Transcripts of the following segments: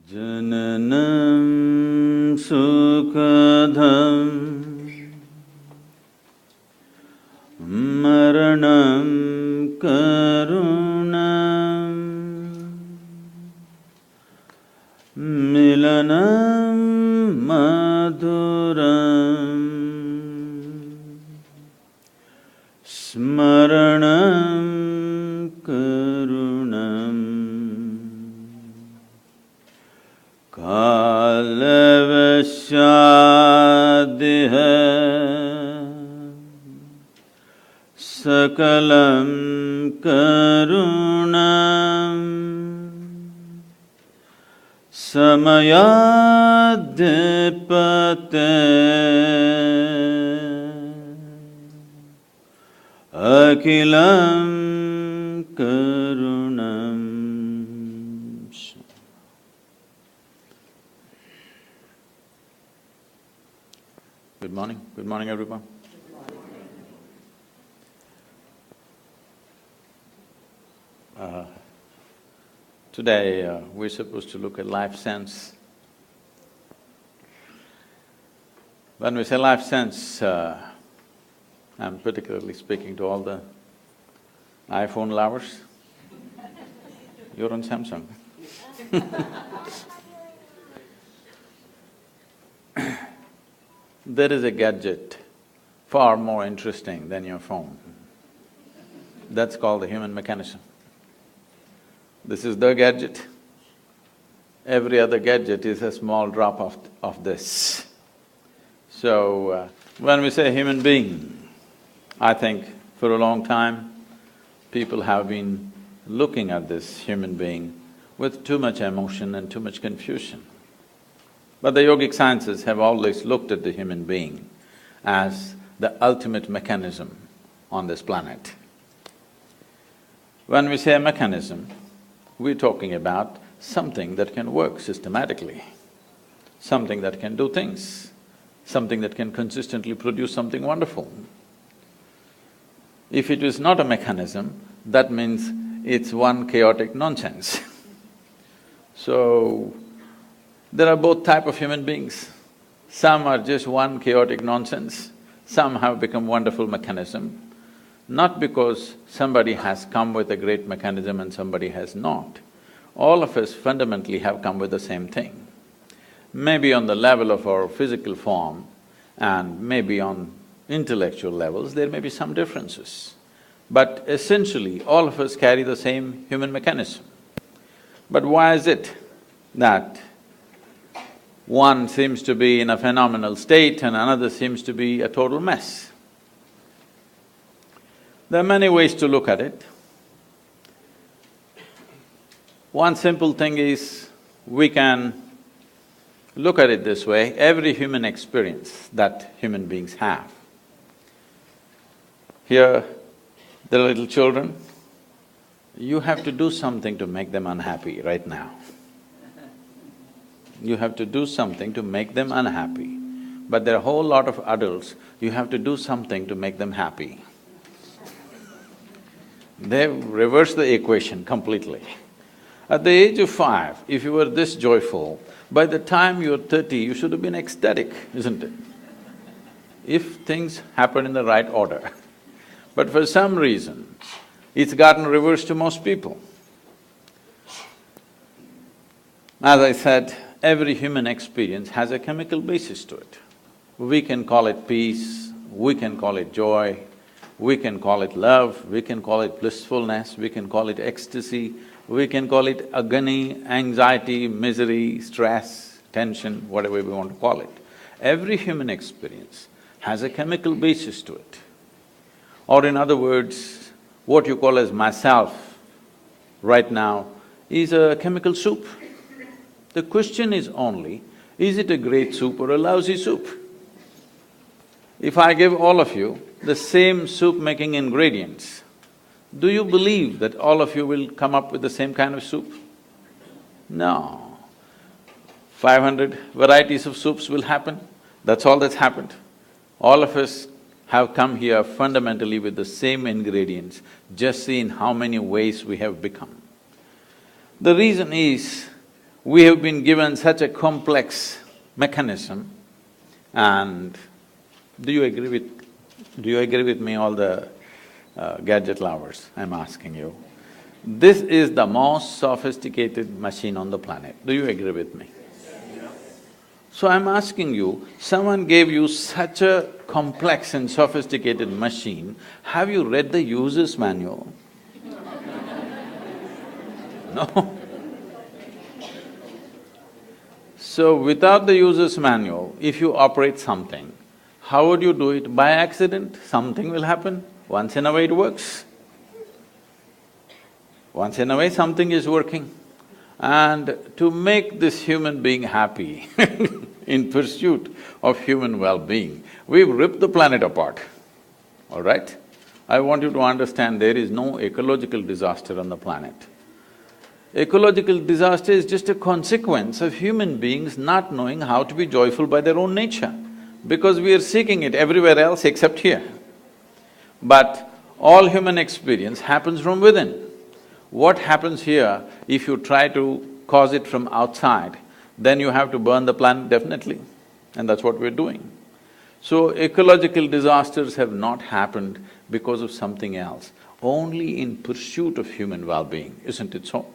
Jananam sukhadham maranam karunam milanam madhuram smaranam karunam कालवशादिह सकलं करुणं समयाद्यपते अखिलं करुणम्. Good morning. Good morning, everyone. Today we're supposed to look at life sense. When we say life sense, I'm particularly speaking to all the iPhone lovers. You're on Samsung. There is a gadget far more interesting than your phone. That's called the human mechanism. This is the gadget. Every other gadget is a small drop of this. So, when we say human being, I think for a long time, people have been looking at this human being with too much emotion and too much confusion. But the yogic sciences have always looked at the human being as the ultimate mechanism on this planet. When we say mechanism, we're talking about something that can work systematically, something that can do things, something that can consistently produce something wonderful. If it is not a mechanism, that means it's one chaotic nonsense. So, there are both type of human beings. Some are just one chaotic nonsense, some have become wonderful mechanism, not because somebody has come with a great mechanism and somebody has not. All of us fundamentally have come with the same thing. Maybe on the level of our physical form and maybe on intellectual levels, there may be some differences. But essentially, all of us carry the same human mechanism. But why is it that one seems to be in a phenomenal state and another seems to be a total mess? There are many ways to look at it. One simple thing is, we can look at it this way: every human experience that human beings have. Here, the little children, you have to do something to make them unhappy right now. You have to do something to make them unhappy. But there are a whole lot of adults, you have to do something to make them happy. They've reversed the equation completely. At the age of 5, if you were this joyful, by the time you're 30, you should have been ecstatic, isn't it? If things happen in the right order. But for some reason, it's gotten reversed to most people. As I said, every human experience has a chemical basis to it. We can call it peace, we can call it joy, we can call it love, we can call it blissfulness, we can call it ecstasy, we can call it agony, anxiety, misery, stress, tension, whatever we want to call it. Every human experience has a chemical basis to it. Or in other words, what you call as myself right now is a chemical soup. The question is only, is it a great soup or a lousy soup? If I give all of you the same soup-making ingredients, do you believe that all of you will come up with the same kind of soup? No. 500 varieties of soups will happen, that's all that's happened. All of us have come here fundamentally with the same ingredients, just see in how many ways we have become. The reason is, We have been given such a complex mechanism, and do you agree with me, all the gadget lovers, I'm asking you? This is the most sophisticated machine on the planet. Do you agree with me? So I'm asking you, someone gave you such a complex and sophisticated machine, have you read the user's manual? No. So without the user's manual, if you operate something, how would you do it? By accident, something will happen. Once in a way it works. Once in a way something is working. And to make this human being happy in pursuit of human well-being, we've ripped the planet apart, all right? I want you to understand there is no ecological disaster on the planet. Ecological disaster is just a consequence of human beings not knowing how to be joyful by their own nature, because we are seeking it everywhere else except here. But all human experience happens from within. What happens here, if you try to cause it from outside, then you have to burn the planet definitely, and that's what we're doing. So ecological disasters have not happened because of something else, only in pursuit of human well-being, isn't it so?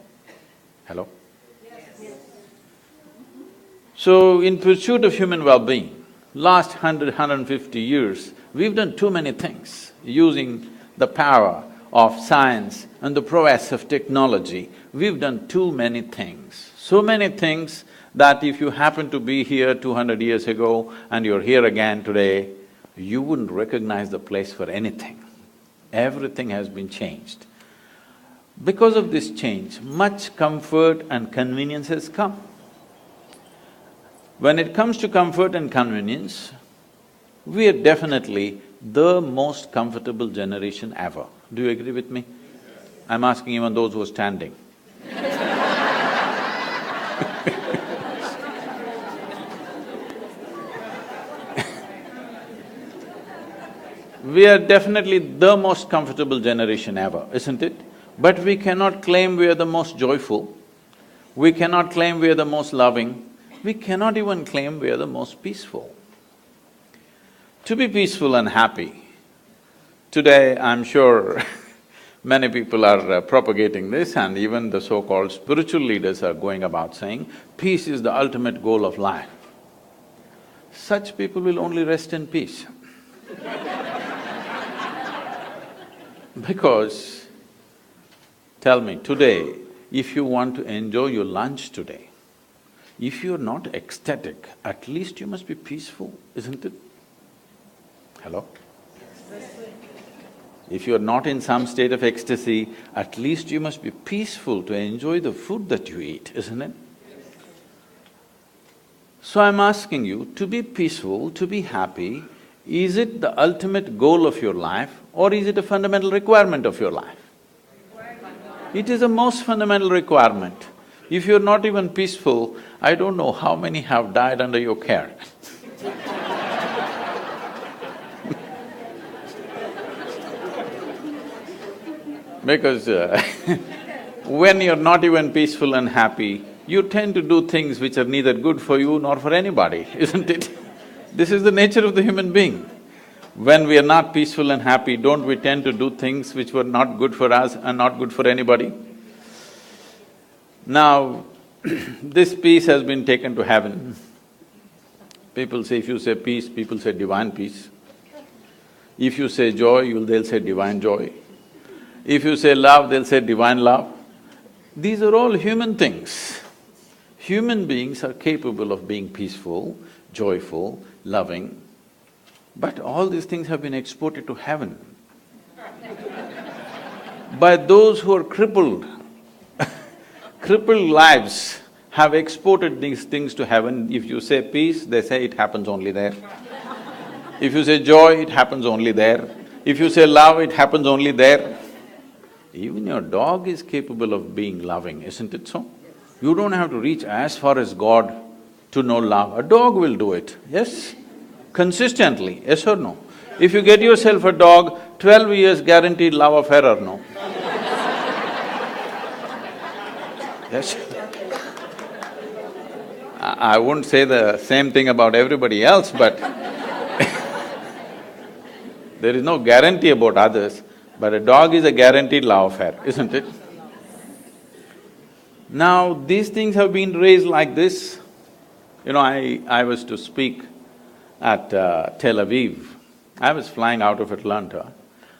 Hello? Yes. So, in pursuit of human well-being, last 150 years, we've done too many things using the power of science and the prowess of technology. We've done too many things, so many things that if you happen to be here 200 years ago and you're here again today, you wouldn't recognize the place for anything. Everything has been changed. Because of this change, much comfort and convenience has come. When it comes to comfort and convenience, we are definitely the most comfortable generation ever. Do you agree with me? I'm asking even those who are standing. We are definitely the most comfortable generation ever, isn't it? But we cannot claim we are the most joyful, we cannot claim we are the most loving, we cannot even claim we are the most peaceful. To be peaceful and happy, today I'm sure many people are propagating this, and even the so-called spiritual leaders are going about saying, peace is the ultimate goal of life. Such people will only rest in peace. Because, tell me, today, if you want to enjoy your lunch today, if you're not ecstatic, at least you must be peaceful, isn't it? Hello? If you're not in some state of ecstasy, at least you must be peaceful to enjoy the food that you eat, isn't it? So I'm asking you, to be peaceful, to be happy, is it the ultimate goal of your life or is it a fundamental requirement of your life? It is the most fundamental requirement. If you're not even peaceful, I don't know how many have died under your care. Because when you're not even peaceful and happy, you tend to do things which are neither good for you nor for anybody, isn't it? This is the nature of the human being. When we are not peaceful and happy, don't we tend to do things which were not good for us and not good for anybody? Now, this peace has been taken to heaven. People say, if you say peace, people say divine peace. If you say joy, they'll say divine joy. If you say love, they'll say divine love. These are all human things. Human beings are capable of being peaceful, joyful, loving, but all these things have been exported to heaven by those who are crippled. Crippled lives have exported these things to heaven. If you say peace, they say it happens only there. If you say joy, it happens only there. If you say love, it happens only there. Even your dog is capable of being loving, isn't it so? You don't have to reach as far as God to know love. A dog will do it, yes? Consistently, yes or no? If you get yourself a dog, 12 years guaranteed love affair or no? Yes? I wouldn't say the same thing about everybody else, but there is no guarantee about others, but a dog is a guaranteed love affair, isn't it? Now, these things have been raised like this. You know, I was to speak at Tel Aviv. I was flying out of Atlanta.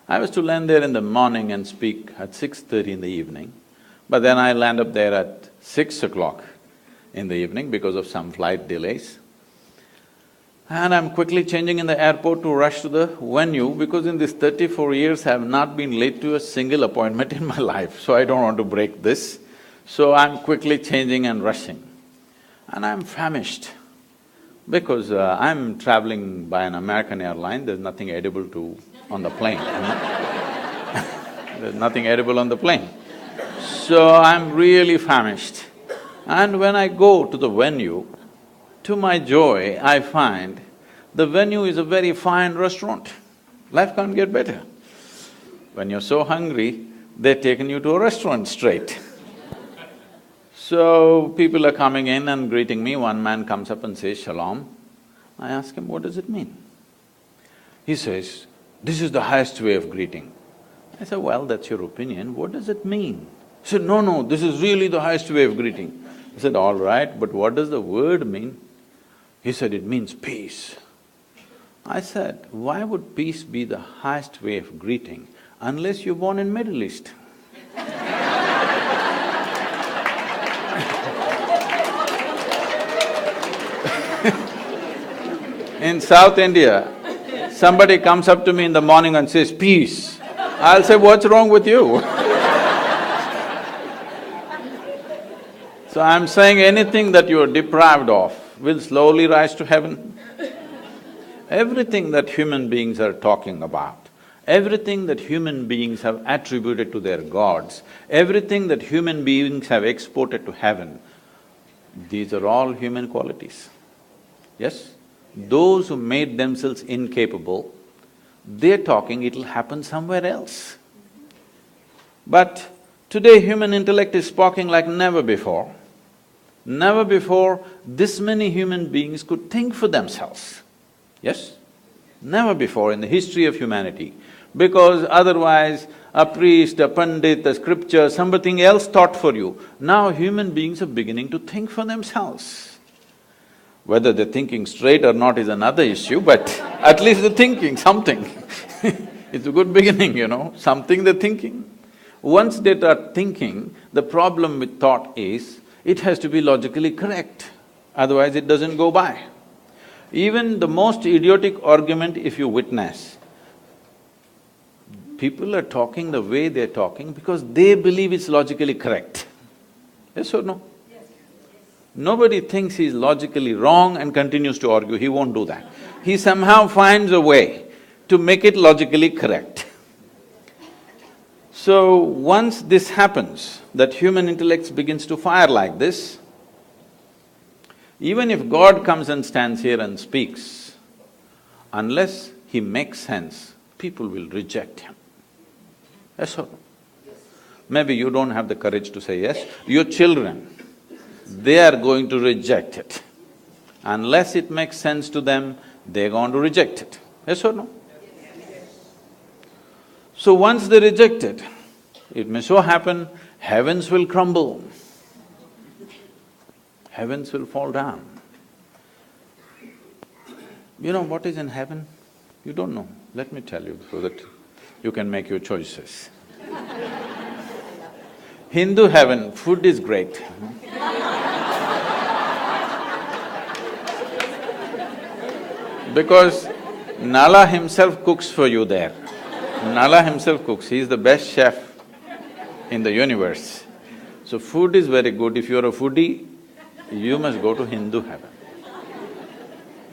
I was to land there in the morning and speak at 6:30 in the evening, but then I land up there at 6 o'clock in the evening because of some flight delays. And I'm quickly changing in the airport to rush to the venue because in these 34 years I have not been late to a single appointment in my life, so I don't want to break this. So I'm quickly changing and rushing. And I'm famished because I'm traveling by an American airline, there's nothing edible on the plane, you know? There's nothing edible on the plane. So I'm really famished. And when I go to the venue, to my joy, I find the venue is a very fine restaurant. Life can't get better. When you're so hungry, they've taken you to a restaurant straight. So, people are coming in and greeting me. One man comes up and says, "Shalom." I ask him, "What does it mean?" He says, "This is the highest way of greeting." I said, "Well, that's your opinion, what does it mean?" He said, "No, this is really the highest way of greeting." I said, "All right, but what does the word mean?" He said, "It means peace." I said, "Why would peace be the highest way of greeting unless you're born in Middle East?" In South India, somebody comes up to me in the morning and says, "Peace." I'll say, "What's wrong with you?" So I'm saying anything that you are deprived of will slowly rise to heaven. Everything that human beings are talking about, everything that human beings have attributed to their gods, everything that human beings have exported to heaven, these are all human qualities. Yes? Those who made themselves incapable, they're talking it'll happen somewhere else. But today human intellect is sparking like never before. Never before this many human beings could think for themselves. Yes? Never before in the history of humanity. Because otherwise a priest, a pandit, a scripture, something else thought for you. Now human beings are beginning to think for themselves. Whether they're thinking straight or not is another issue, but at least they're thinking something. It's a good beginning, you know, something they're thinking. Once they start thinking, the problem with thought is, it has to be logically correct, otherwise it doesn't go by. Even the most idiotic argument if you witness, people are talking the way they're talking because they believe it's logically correct. Yes or no? Nobody thinks he's logically wrong and continues to argue, he won't do that. He somehow finds a way to make it logically correct. So, once this happens, that human intellect begins to fire like this, even if God comes and stands here and speaks, unless he makes sense, people will reject him. Yes or no? Maybe you don't have the courage to say yes, your children, they are going to reject it. Unless it makes sense to them, they're going to reject it. Yes or no? So once they reject it, it may so happen, heavens will crumble. Heavens will fall down. You know what is in heaven? You don't know. Let me tell you so that you can make your choices. Hindu heaven, food is great. Because Nala himself cooks for you there. Nala himself cooks, he is the best chef in the universe. So food is very good. If you're a foodie, you must go to Hindu heaven.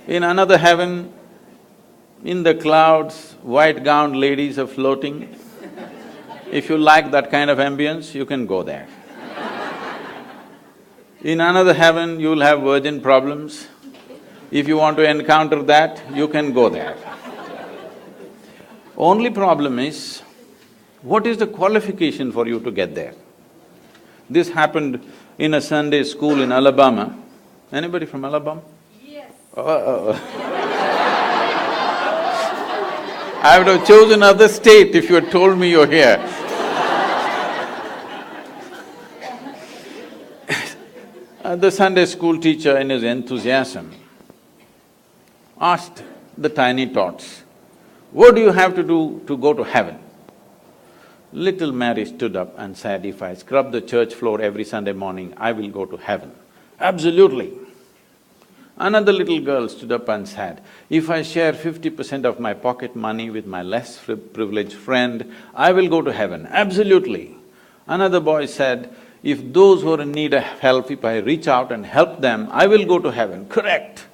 In another heaven, in the clouds, white-gowned ladies are floating. If you like that kind of ambience, you can go there. In another heaven, you'll have virgin problems. If you want to encounter that, you can go there. Only problem is, what is the qualification for you to get there? This happened in a Sunday school in Alabama. Anybody from Alabama? Yes. I would have chosen another state if you had told me you're here. The Sunday school teacher, in his enthusiasm, asked the tiny tots, "What do you have to do to go to heaven?" Little Mary stood up and said, "If I scrub the church floor every Sunday morning, I will go to heaven." "Absolutely." Another little girl stood up and said, "If I share 50% of my pocket money with my less privileged friend, I will go to heaven." "Absolutely." Another boy said, "If those who are in need of help, if I reach out and help them, I will go to heaven." "Correct."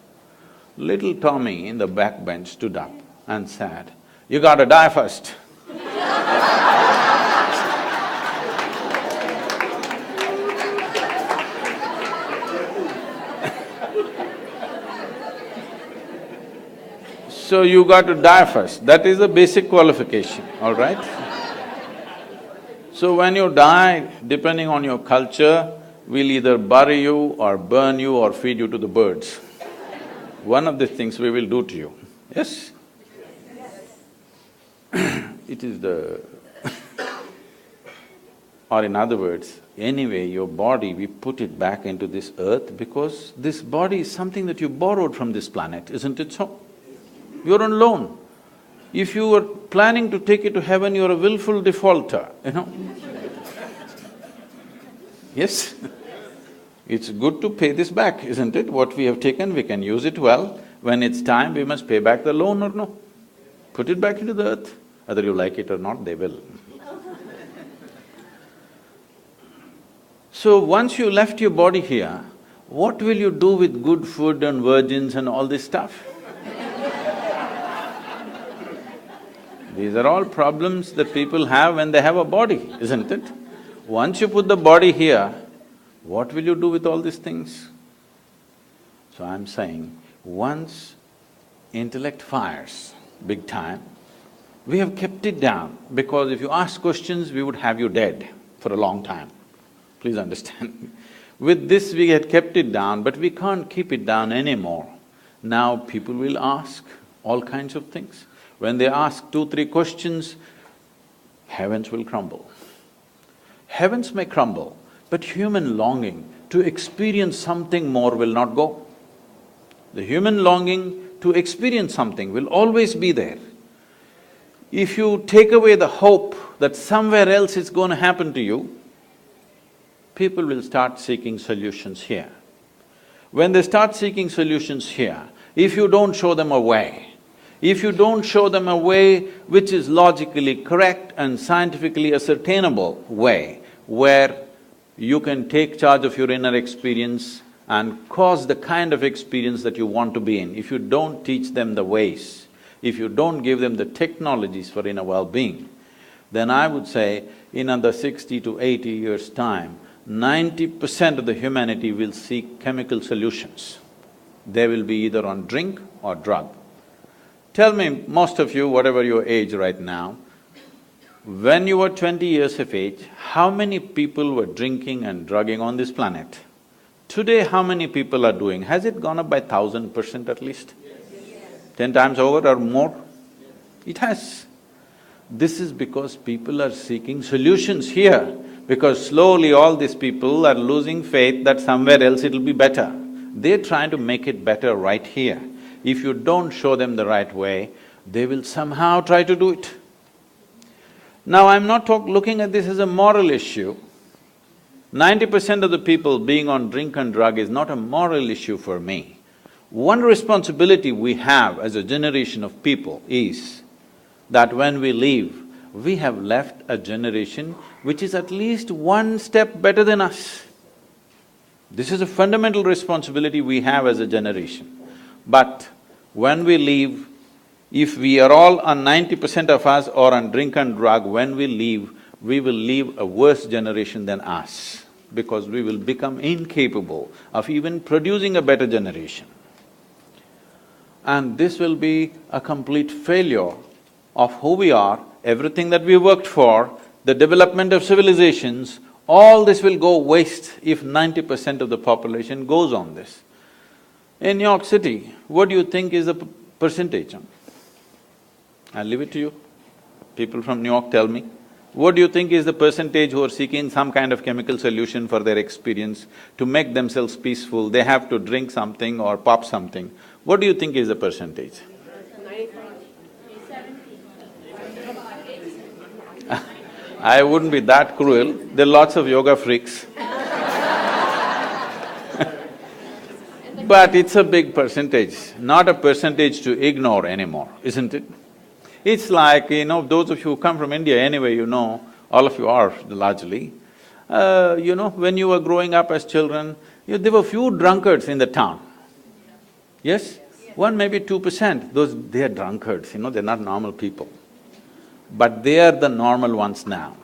Little Tommy in the back bench stood up and said, "You gotta die first." So you got to die first, that is the basic qualification, all right? So when you die, depending on your culture, we'll either bury you or burn you or feed you to the birds. One of these things we will do to you, yes? It is the or in other words, anyway, your body, we put it back into this earth because this body is something that you borrowed from this planet, isn't it so? You're on loan. If you were planning to take it to heaven, you're a willful defaulter, you know? Yes? It's good to pay this back, isn't it? What we have taken, we can use it well. When it's time, we must pay back the loan or no? Put it back into the earth. Whether you like it or not, they will. So once you left your body here, what will you do with good food and virgins and all this stuff? These are all problems that people have when they have a body, isn't it? Once you put the body here, what will you do with all these things? So I'm saying, once intellect fires big time, we have kept it down because if you ask questions, we would have you dead for a long time. Please understand. With this we had kept it down, but we can't keep it down anymore. Now people will ask all kinds of things. When they ask 2-3 questions, heavens will crumble. Heavens may crumble, but human longing to experience something more will not go. The human longing to experience something will always be there. If you take away the hope that somewhere else it's going to happen to you, people will start seeking solutions here. When they start seeking solutions here, if you don't show them a way, if you don't show them a way which is logically correct and scientifically ascertainable way, where you can take charge of your inner experience and cause the kind of experience that you want to be in, if you don't teach them the ways, if you don't give them the technologies for inner well-being, then I would say in another 60 to 80 years' time, 90% of the humanity will seek chemical solutions. They will be either on drink or drug. Tell me, most of you, whatever your age right now, when you were 20 years of age, how many people were drinking and drugging on this planet? Today, how many people are doing? Has it gone up by 1000% at least? Yes. 10 times over or more? It has. This is because people are seeking solutions here, because slowly all these people are losing faith that somewhere else it'll be better. They're trying to make it better right here. If you don't show them the right way, they will somehow try to do it. Now, I'm not looking at this as a moral issue. 90% of the people being on drink and drug is not a moral issue for me. One responsibility we have as a generation of people is that when we leave, we have left a generation which is at least one step better than us. This is a fundamental responsibility we have as a generation. But when we leave, if we are all on 90% of us or on drink and drug, when we leave, we will leave a worse generation than us, because we will become incapable of even producing a better generation. And this will be a complete failure of who we are, everything that we worked for, the development of civilizations, all this will go waste if 90% of the population goes on this. In New York City, what do you think is the percentage? Huh? I'll leave it to you. People from New York tell me. What do you think is the percentage who are seeking some kind of chemical solution for their experience to make themselves peaceful? They have to drink something or pop something. What do you think is the percentage? I wouldn't be that cruel. There are lots of yoga freaks. But it's a big percentage, not a percentage to ignore anymore, isn't it? It's like, those of you who come from India anyway, all of you are largely, when you were growing up as children, there were few drunkards in the town. Yes? 1, maybe 2%, they are drunkards, they're not normal people. But they are the normal ones now.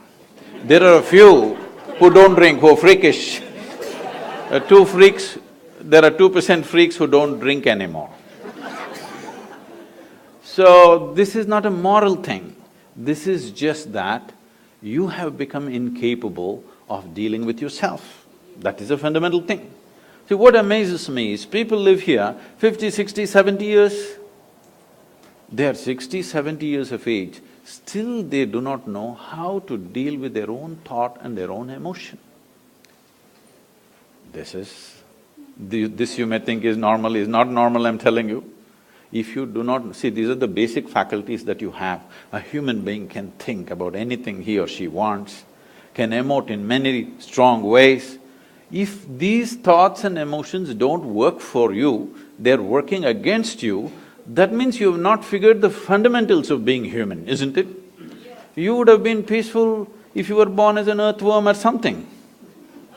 There are a few who don't drink, who are freakish. There are 2% freaks who don't drink anymore. So, this is not a moral thing. This is just that you have become incapable of dealing with yourself. That is a fundamental thing. See, what amazes me is people live here 50, 60, 70 years. They are 60, 70 years of age, still they do not know how to deal with their own thought and their own emotion. This you may think is normal, is not normal, I'm telling you. If you do not… See, these are the basic faculties that you have. A human being can think about anything he or she wants, can emote in many strong ways. If these thoughts and emotions don't work for you, they're working against you, that means you have not figured the fundamentals of being human, isn't it? You would have been peaceful if you were born as an earthworm or something.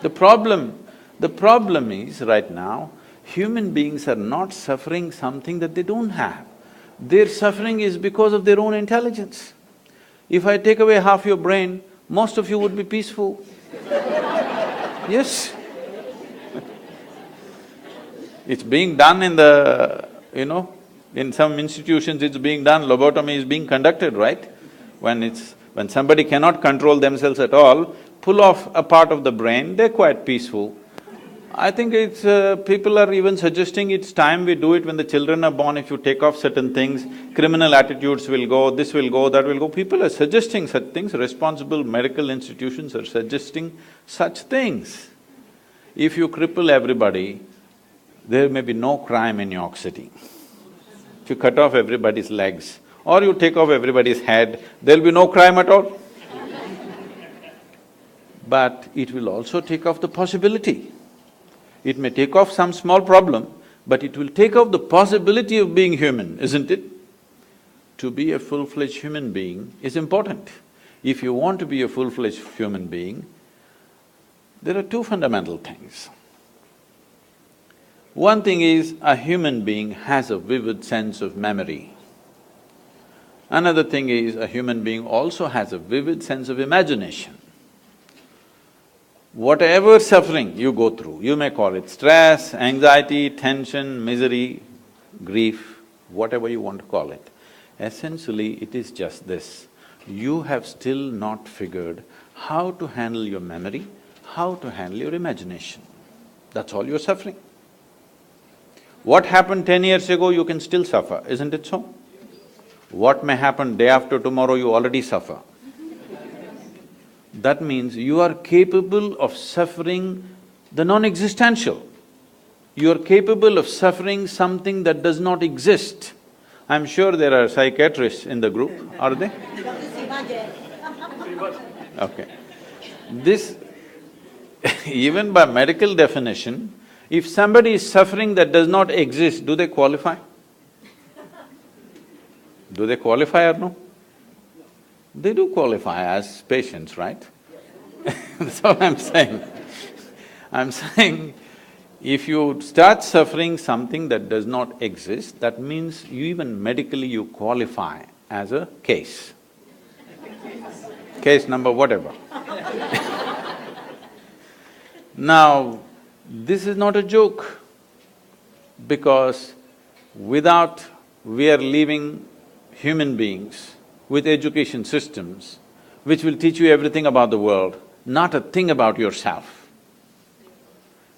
The problem is, right now, human beings are not suffering something that they don't have. Their suffering is because of their own intelligence. If I take away half your brain, most of you would be peaceful. Yes. It's being done in the… in some institutions it's being done, lobotomy is being conducted, right? When somebody cannot control themselves at all, pull off a part of the brain, they're quite peaceful. I think people are even suggesting it's time we do it when the children are born. If you take off certain things, criminal attitudes will go, this will go, that will go. People are suggesting such things, responsible medical institutions are suggesting such things. If you cripple everybody, there may be no crime in New York City. If you cut off everybody's legs, or you take off everybody's head, there'll be no crime at all. But it will also take off the possibility. It may take off some small problem, but it will take off the possibility of being human, isn't it? To be a full-fledged human being is important. If you want to be a full-fledged human being, there are two fundamental things. One thing is, a human being has a vivid sense of memory. Another thing is, a human being also has a vivid sense of imagination. Whatever suffering you go through, you may call it stress, anxiety, tension, misery, grief, whatever you want to call it, essentially it is just this. You have still not figured how to handle your memory, how to handle your imagination. That's all you're suffering. What happened 10 years ago, you can still suffer, isn't it so? What may happen day after tomorrow, you already suffer. That means you are capable of suffering the non-existential. You are capable of suffering something that does not exist. I'm sure there are psychiatrists in the group, are they? Okay. This even by medical definition, if somebody is suffering that does not exist, do they qualify? Do they qualify or no? They do qualify as patients, right? That's all I'm saying. I'm saying, if you start suffering something that does not exist, that means you even medically you qualify as a case. Case number whatever. Now, this is not a joke, because we are leaving human beings with education systems which will teach you everything about the world, not a thing about yourself.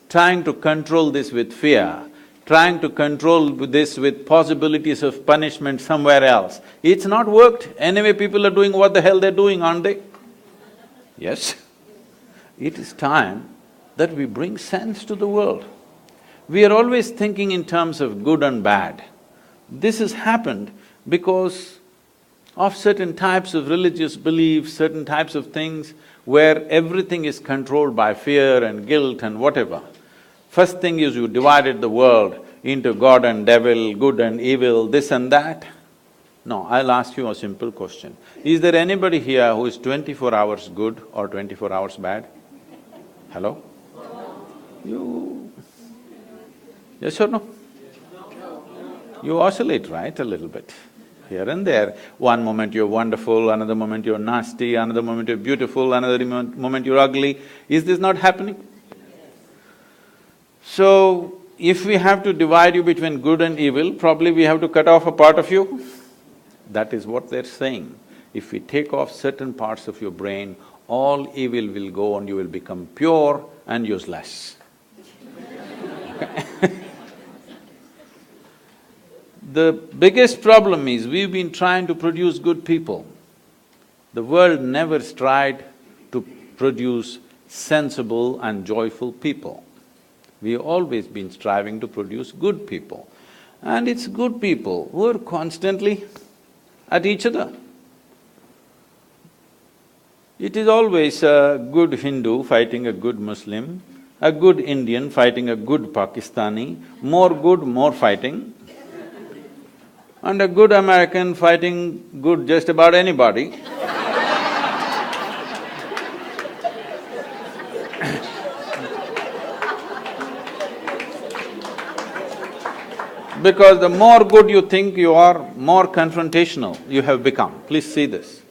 Trying to control this with fear trying to control this with possibilities of punishment somewhere else. It's not worked. Anyway, people are doing what the hell they're doing, aren't they? Yes. It is time that we bring sense to the world. We are always thinking in terms of good and bad. This has happened because of certain types of religious beliefs, certain types of things where everything is controlled by fear and guilt and whatever. First thing is you divided the world into God and devil, good and evil, this and that. No, I'll ask you a simple question. Is there anybody here who is 24 hours good or 24 hours bad? Hello? You… Yes or no? You oscillate, right, a little bit, here and there. One moment you're wonderful, another moment you're nasty, another moment you're beautiful, another moment you're ugly. Is this not happening? So, if we have to divide you between good and evil, probably we have to cut off a part of you. That is what they're saying. If we take off certain parts of your brain, all evil will go and you will become pure and useless. The biggest problem is we've been trying to produce good people. The world never tried to produce sensible and joyful people. We've always been striving to produce good people. And it's good people who are constantly at each other. It is always a good Hindu fighting a good Muslim, a good Indian fighting a good Pakistani, more good, more fighting, and a good American fighting good just about anybody. Because the more good you think you are, more confrontational you have become. Please see this.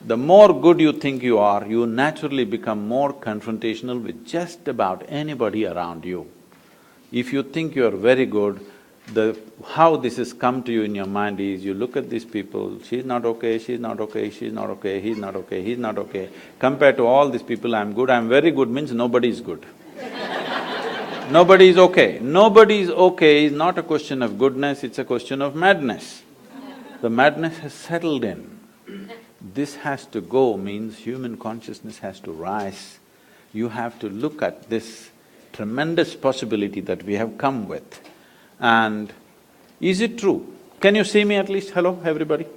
The more good you think you are, you naturally become more confrontational with just about anybody around you. If you think you're very good, how this has come to you in your mind is, you look at these people, she's not okay, she's not okay, she's not okay, he's not okay, he's not okay. Compared to all these people, I'm good, I'm very good means nobody is good. Nobody is okay. Nobody is okay is not a question of goodness, it's a question of madness. The madness has settled in. This has to go means human consciousness has to rise. You have to look at this tremendous possibility that we have come with. And is it true? Can you see me at least? Hello, everybody?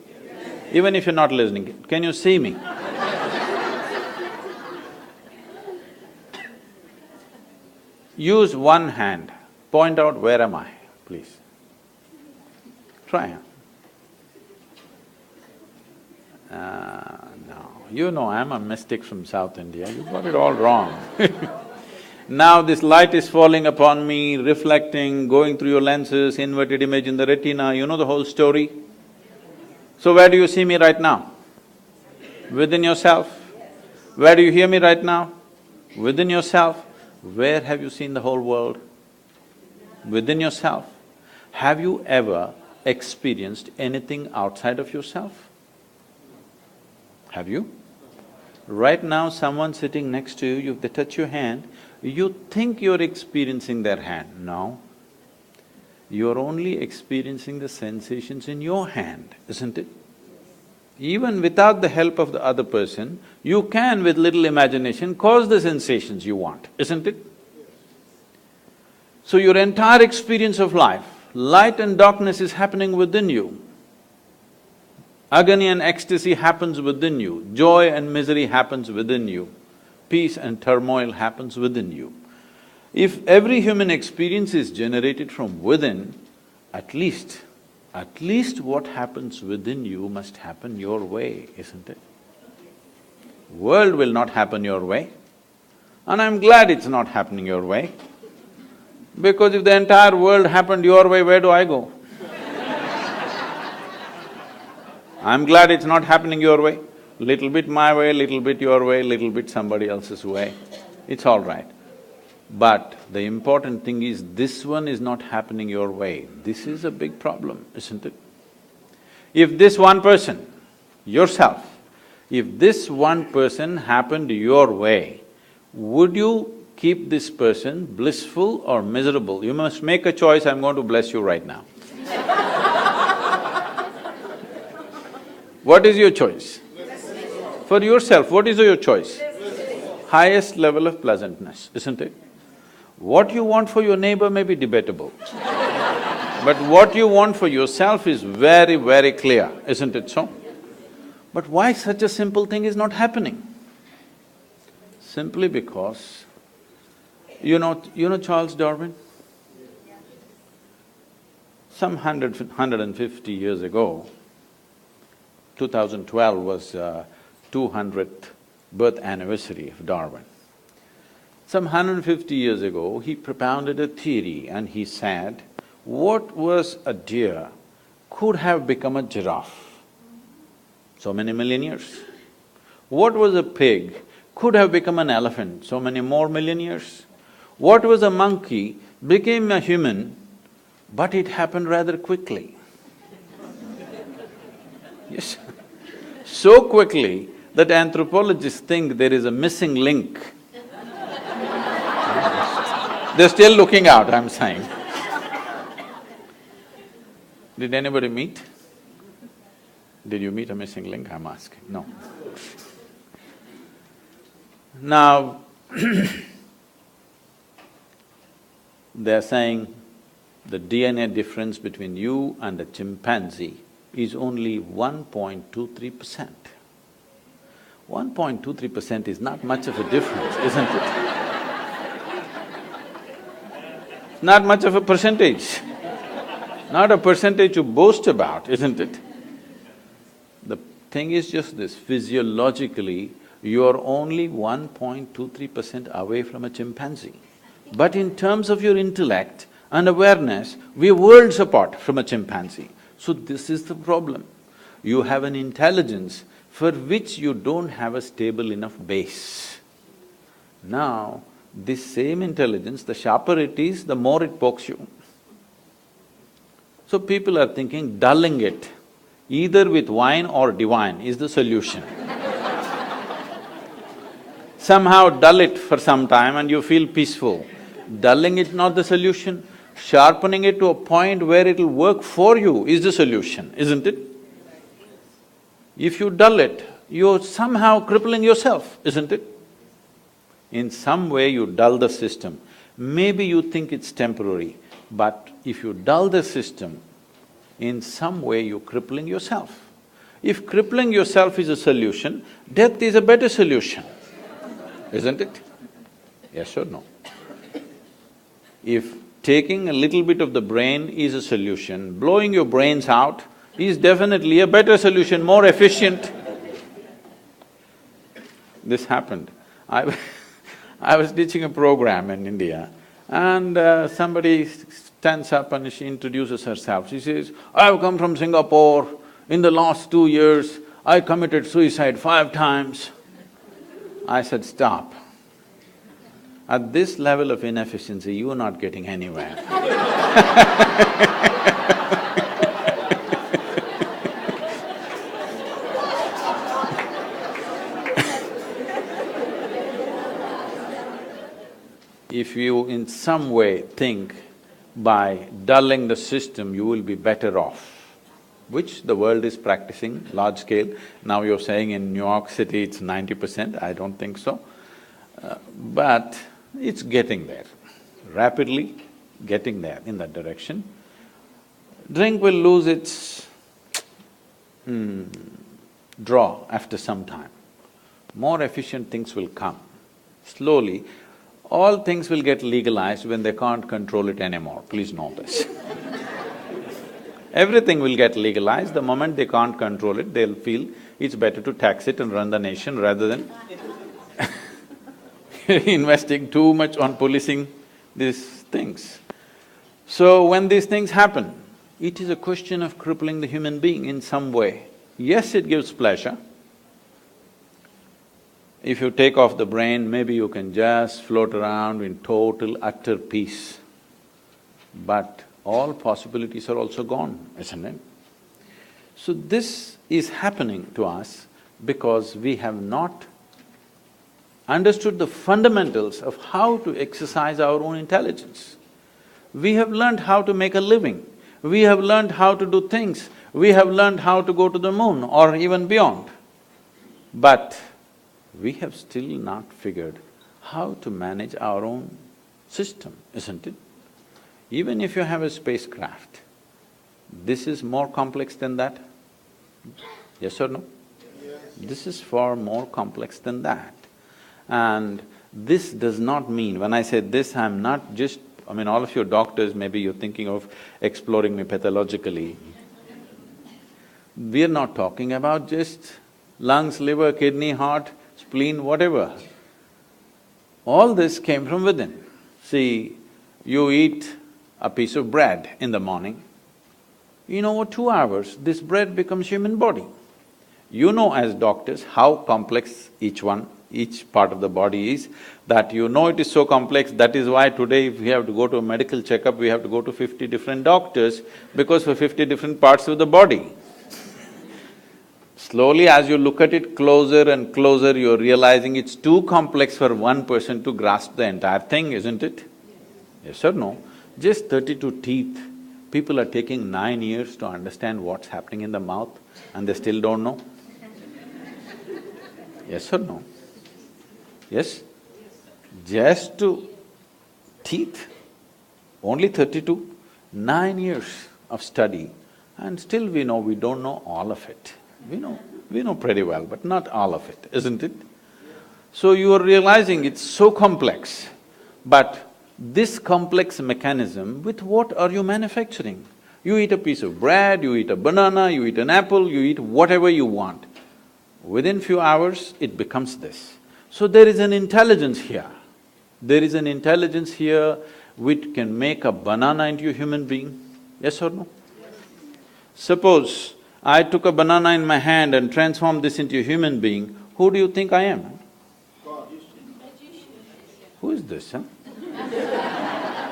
Even if you're not listening, can you see me? Use one hand, point out where am I, please. Try. No, you know I'm a mystic from South India, you got it all wrong. Now this light is falling upon me, reflecting, going through your lenses, inverted image in the retina, you know the whole story. So where do you see me right now? Within yourself. Where do you hear me right now? Within yourself. Where have you seen the whole world? Within yourself. Have you ever experienced anything outside of yourself? Have you? Right now, someone sitting next to you, they touch your hand, you think you're experiencing their hand. No. You're only experiencing the sensations in your hand, isn't it? Even without the help of the other person, you can, with little imagination, cause the sensations you want, isn't it? So your entire experience of life, light and darkness is happening within you. Agony and ecstasy happens within you, joy and misery happens within you, peace and turmoil happens within you. If every human experience is generated from within, at least what happens within you must happen your way, isn't it? World will not happen your way, and I'm glad it's not happening your way, because if the entire world happened your way, where do I go? I'm glad it's not happening your way. Little bit my way, little bit your way, little bit somebody else's way, it's all right. But the important thing is, this one is not happening your way. This is a big problem, isn't it? If this one person, yourself, if this one person happened your way, would you keep this person blissful or miserable. You must make a choice, I'm going to bless you right now. What is your choice? For yourself, what is your choice? Highest level of pleasantness, isn't it? What you want for your neighbor may be debatable, but what you want for yourself is very, very clear, isn't it so? But why such a simple thing is not happening? Simply because, you know Charles Darwin? Some 150 years ago, 2012 was 200th birth anniversary of Darwin. Some 150 years ago, he propounded a theory and he said, what was a deer could have become a giraffe, so many million years. What was a pig could have become an elephant, so many more million years. What was a monkey became a human, but it happened rather quickly. Yes, so quickly that anthropologists think there is a missing link. They're still looking out, I'm saying. Did anybody meet? Did you meet a missing link, I'm asking? No. Now, they're saying the DNA difference between you and a chimpanzee is only 1.23%. 1.23% is not much of a difference, isn't it? Not much of a percentage. Not a percentage to boast about, isn't it? The thing is just this, physiologically, you're only 1.23% away from a chimpanzee. But in terms of your intellect and awareness, we're worlds apart from a chimpanzee. So this is the problem. You have an intelligence for which you don't have a stable enough base. Now, this same intelligence, the sharper it is, the more it pokes you. So people are thinking dulling it, either with wine or divine, is the solution. Somehow dull it for some time and you feel peaceful. Dulling it not the solution, sharpening it to a point where it'll work for you is the solution, isn't it? If you dull it, you're somehow crippling yourself, isn't it? In some way you dull the system. Maybe you think it's temporary, but if you dull the system, in some way you're crippling yourself. If crippling yourself is a solution, death is a better solution, isn't it? Yes or no? If taking a little bit of the brain is a solution, blowing your brains out is definitely a better solution, more efficient. This happened. I was teaching a program in India and somebody stands up and she introduces herself. She says, I've come from Singapore, in the last 2 years, I committed suicide 5 times. I said, stop. At this level of inefficiency, you are not getting anywhere. If you in some way think by dulling the system you will be better off, which the world is practicing large scale. Now you're saying in New York City it's 90%, I don't think so. But it's getting there, rapidly getting there in that direction. Drink will lose its draw after some time. More efficient things will come. Slowly, all things will get legalized when they can't control it anymore, please know this. Everything will get legalized, the moment they can't control it, they'll feel it's better to tax it and run the nation rather than investing too much on policing these things. So when these things happen, it is a question of crippling the human being in some way. Yes, it gives pleasure. If you take off the brain, maybe you can just float around in total, utter peace. But all possibilities are also gone, isn't it? So this is happening to us because we have not understood the fundamentals of how to exercise our own intelligence. We have learned how to make a living, we have learned how to do things, we have learned how to go to the moon or even beyond. But we have still not figured how to manage our own system, isn't it? Even if you have a spacecraft, this is more complex than that. Yes or no? Yes. This is far more complex than that. And this does not mean, when I say this, I'm not just… all of you doctors, maybe you're thinking of exploring me pathologically. We're not talking about just lungs, liver, kidney, heart, spleen, whatever. All this came from within. See, you eat a piece of bread in the morning, in over 2 hours, this bread becomes human body. You know as doctors how complex each part of the body is, that you know it is so complex, that is why today if we have to go to a medical checkup, we have to go to 50 different doctors, because for 50 different parts of the body. Slowly as you look at it closer and closer, you're realizing it's too complex for one person to grasp the entire thing, isn't it? Yes or no? Just 32 teeth, people are taking 9 years to understand what's happening in the mouth and they still don't know. Yes or no? Yes? Just to teeth, only 32, 9 years of study, and still we don't know all of it. We know pretty well, but not all of it, isn't it? So you are realizing it's so complex, but this complex mechanism, with what are you manufacturing? You eat a piece of bread, you eat a banana, you eat an apple, you eat whatever you want. Within few hours, it becomes this. So there is an intelligence here. There is an intelligence here which can make a banana into a human being, yes or no? Yes. Suppose I took a banana in my hand and transformed this into a human being, who do you think I am? God. Who is this, huh?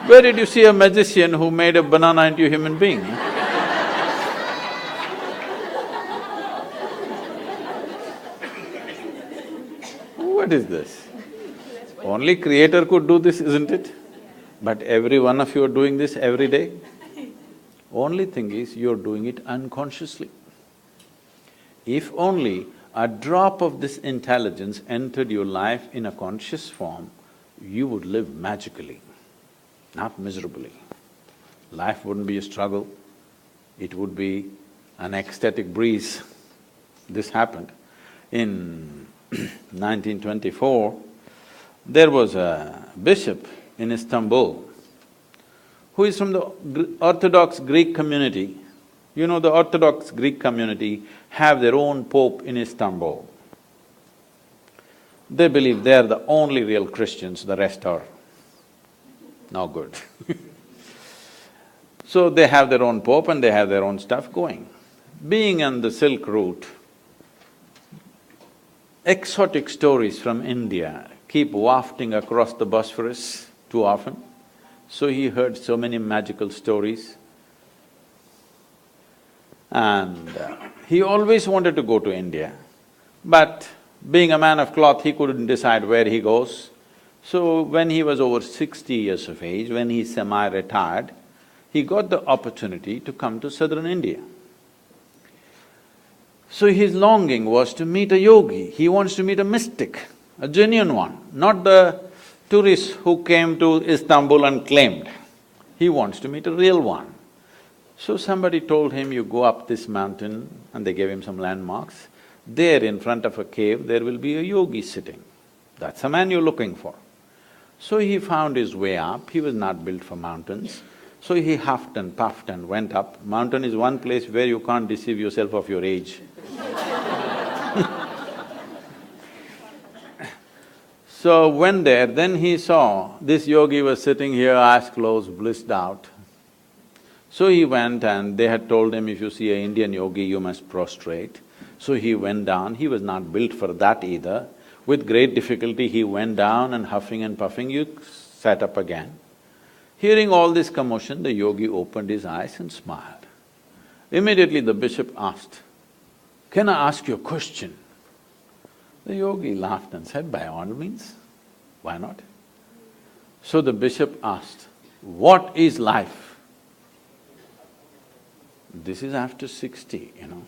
Where did you see a magician who made a banana into a human being? What is this? Only Creator could do this, isn't it? But every one of you are doing this every day. Only thing is, you're doing it unconsciously. If only a drop of this intelligence entered your life in a conscious form, you would live magically, not miserably. Life wouldn't be a struggle, it would be an ecstatic breeze. This happened. In 1924, there was a bishop in Istanbul who is from the Orthodox Greek community. You know, the Orthodox Greek community have their own pope in Istanbul. They believe they are the only real Christians, the rest are no good. So they have their own pope and they have their own stuff going. Being on the Silk Route, exotic stories from India keep wafting across the Bosphorus too often. So he heard so many magical stories. And he always wanted to go to India, but being a man of cloth, he couldn't decide where he goes. So when he was over 60 years of age, when he semi-retired, he got the opportunity to come to southern India. So his longing was to meet a yogi, he wants to meet a mystic, a genuine one, not the tourists who came to Istanbul and claimed. He wants to meet a real one. So somebody told him, you go up this mountain, and they gave him some landmarks. There in front of a cave, there will be a yogi sitting. That's the man you're looking for. So he found his way up, he was not built for mountains. So he huffed and puffed and went up. Mountain is one place where you can't deceive yourself of your age. So went there, then he saw this yogi was sitting here, eyes closed, blissed out. So he went and they had told him, if you see an Indian yogi, you must prostrate. So he went down, he was not built for that either. With great difficulty he went down and huffing and puffing, you sat up again. Hearing all this commotion, the yogi opened his eyes and smiled. Immediately the bishop asked, can I ask you a question? The yogi laughed and said, by all means, why not? So the bishop asked, what is life? This is after 60, you know.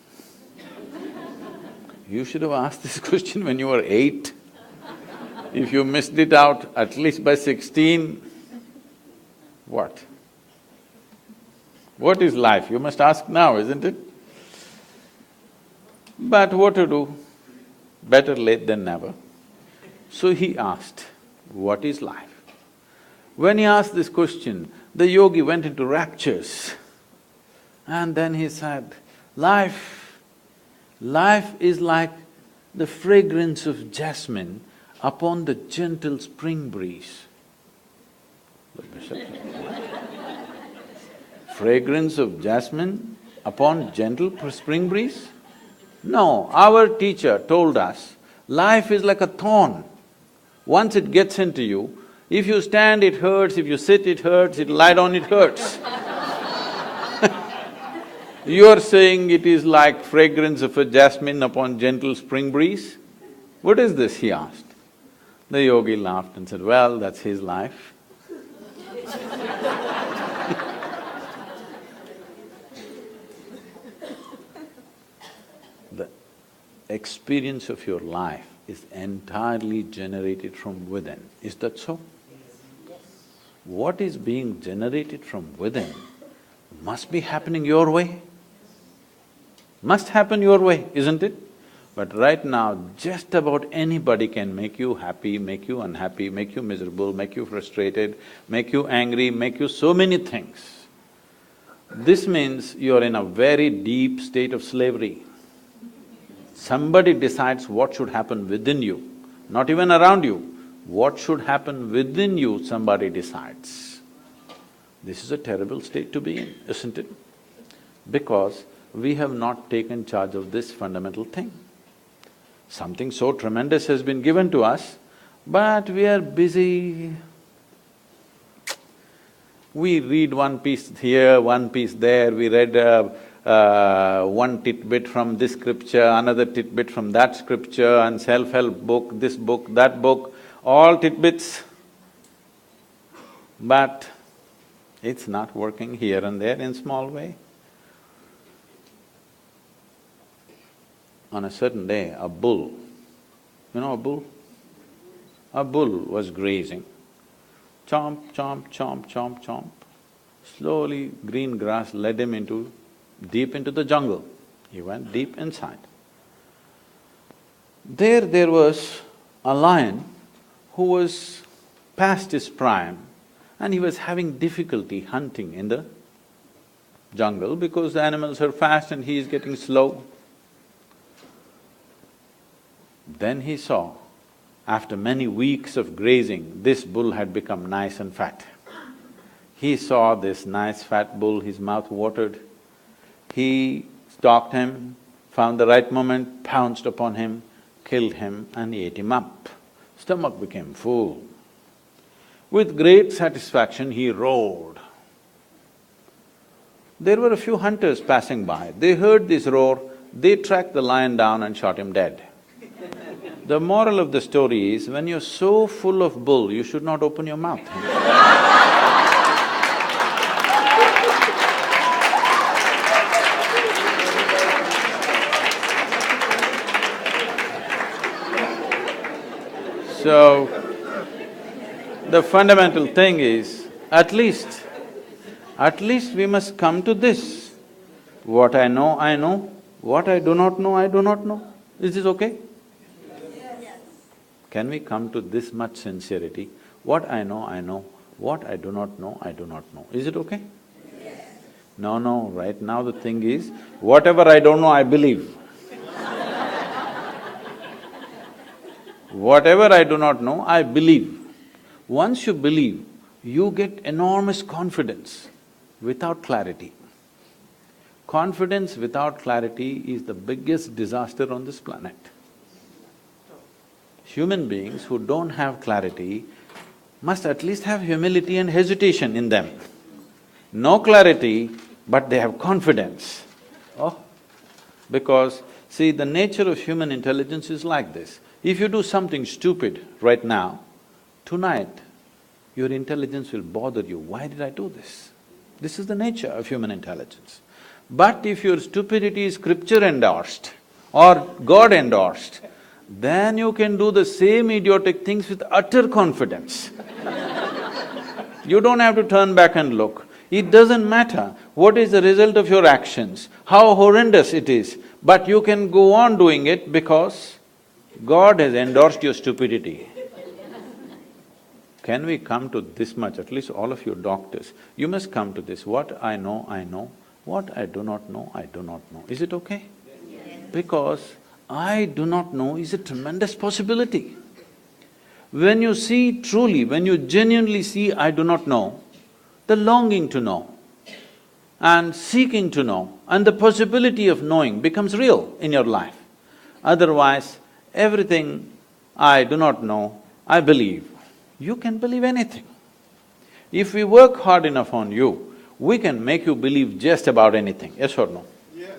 You should have asked this question when you were 8. If you missed it out at least by 16, what? What is life? You must ask now, isn't it? But what to do? Better late than never. So he asked, what is life? When he asked this question, the yogi went into raptures. And then he said, life is like the fragrance of jasmine upon the gentle spring breeze. The bishop said, fragrance of jasmine upon gentle spring breeze? No, our teacher told us, life is like a thorn. Once it gets into you, if you stand it hurts, if you sit it hurts, if you lie down it hurts. You're saying it is like fragrance of a jasmine upon gentle spring breeze? What is this, he asked. The yogi laughed and said, well, that's his life. The experience of your life is entirely generated from within, is that so? What is being generated from within must be happening your way. Must happen your way, isn't it? But right now, just about anybody can make you happy, make you unhappy, make you miserable, make you frustrated, make you angry, make you so many things. This means you're in a very deep state of slavery. Somebody decides what should happen within you, not even around you. What should happen within you, somebody decides. This is a terrible state to be in, isn't it? Because we have not taken charge of this fundamental thing. Something so tremendous has been given to us, but we are busy. We read one piece here, one piece there, we read one tidbit from this scripture, another tidbit from that scripture, and self-help book, this book, that book, all tidbits. But it's not working here and there in small way. On a certain day, a bull, you know a bull? A bull was grazing. Chomp, chomp, chomp, chomp, chomp. Slowly, green grass led him deep into the jungle. He went deep inside. There was a lion who was past his prime and he was having difficulty hunting in the jungle because the animals are fast and he is getting slow. Then he saw, after many weeks of grazing, this bull had become nice and fat. He saw this nice fat bull, his mouth watered. He stalked him, found the right moment, pounced upon him, killed him and ate him up. Stomach became full. With great satisfaction, he roared. There were a few hunters passing by. They heard this roar, they tracked the lion down and shot him dead. The moral of the story is, when you're so full of bull, you should not open your mouth. So, the fundamental thing is, at least we must come to this. What I know, what I do not know, I do not know. Is this okay? Can we come to this much sincerity? What I know, what I do not know, I do not know. Is it okay? Yes. No, right now the thing is, whatever I don't know, I believe. Whatever I do not know, I believe. Once you believe, you get enormous confidence without clarity. Confidence without clarity is the biggest disaster on this planet. Human beings who don't have clarity must at least have humility and hesitation in them. No clarity, but they have confidence. Oh, because See, the nature of human intelligence is like this. If you do something stupid right now, tonight, your intelligence will bother you. Why did I do this? This is the nature of human intelligence. But if your stupidity is scripture endorsed or God endorsed, then you can do the same idiotic things with utter confidence. You don't have to turn back and look. It doesn't matter what is the result of your actions, how horrendous it is, but you can go on doing it because God has endorsed your stupidity. Can we come to this much, at least all of you doctors, you must come to this, what I know, I know, what I do not know, I do not know. Is it okay? Yes. Because I do not know is a tremendous possibility. When you see truly, when you genuinely see I do not know, the longing to know and seeking to know and the possibility of knowing becomes real in your life. Otherwise, everything I do not know, I believe. You can believe anything. If we work hard enough on you, we can make you believe just about anything, yes or no? Yes.